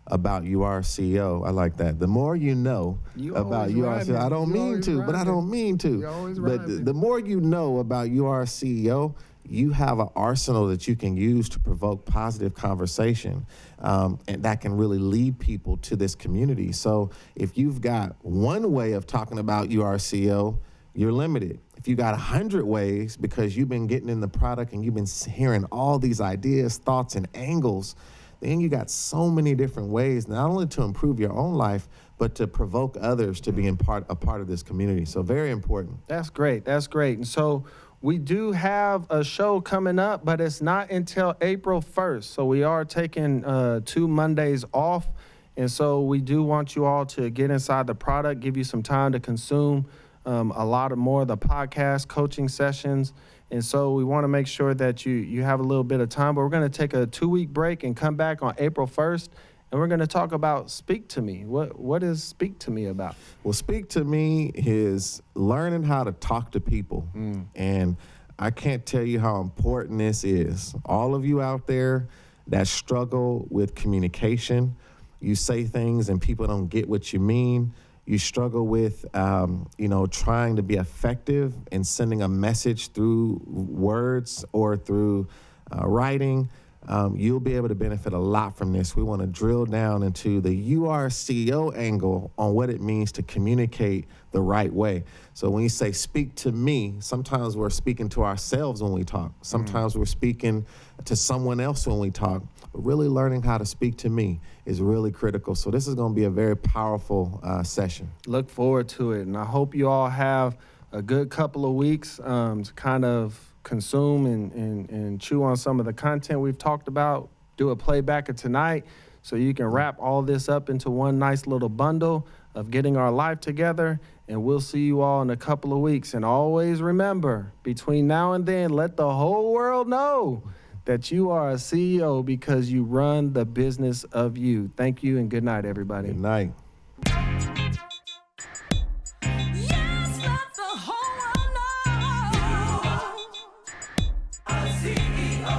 about URCO, I like that. The more you know You about always URCO, rhyming. I don't You mean always to, but I rhyming. don't mean to. You always But rhyming. the more you know about URCO, you have an arsenal that you can use to provoke positive conversation, and that can really lead people to this community. So if you've got one way of talking about URCO, you're limited. If you got 100 ways, because you've been getting in the product and you've been hearing all these ideas, thoughts, and angles, then you got so many different ways, not only to improve your own life, but to provoke others to be a part of this community. So very important. That's great. That's great. And so we do have a show coming up, but it's not until April 1st. So we are taking 2 Mondays off. And so we do want you all to get inside the product, give you some time to consume a lot of more of the podcast coaching sessions. And so we want to make sure that you have a little bit of time, but we're going to take a 2-week break and come back on April 1st. And we're going to talk about Speak to Me. What is Speak to Me about? Well, Speak to Me is learning how to talk to people. And I can't tell you how important this is. All of you out there that struggle with communication, you say things and people don't get what you mean. You struggle with, trying to be effective in sending a message through words or through writing. You'll be able to benefit a lot from this. We want to drill down into the URCO angle on what it means to communicate the right way. So when you say speak to me, sometimes we're speaking to ourselves when we talk. Sometimes we're speaking to someone else when we talk. But really learning how to speak to me is really critical. So this is going to be a very powerful session. Look forward to it. And I hope you all have a good couple of weeks to kind of consume and chew on some of the content we've talked about. Do a playback of tonight so you can wrap all this up into one nice little bundle of getting our life together. And we'll see you all in a couple of weeks. And always remember, between now and then, let the whole world know that you are a CEO because you run the business of you. Thank you and good night, everybody. Good night. Yes, let the whole world know you are a CEO.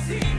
CEO.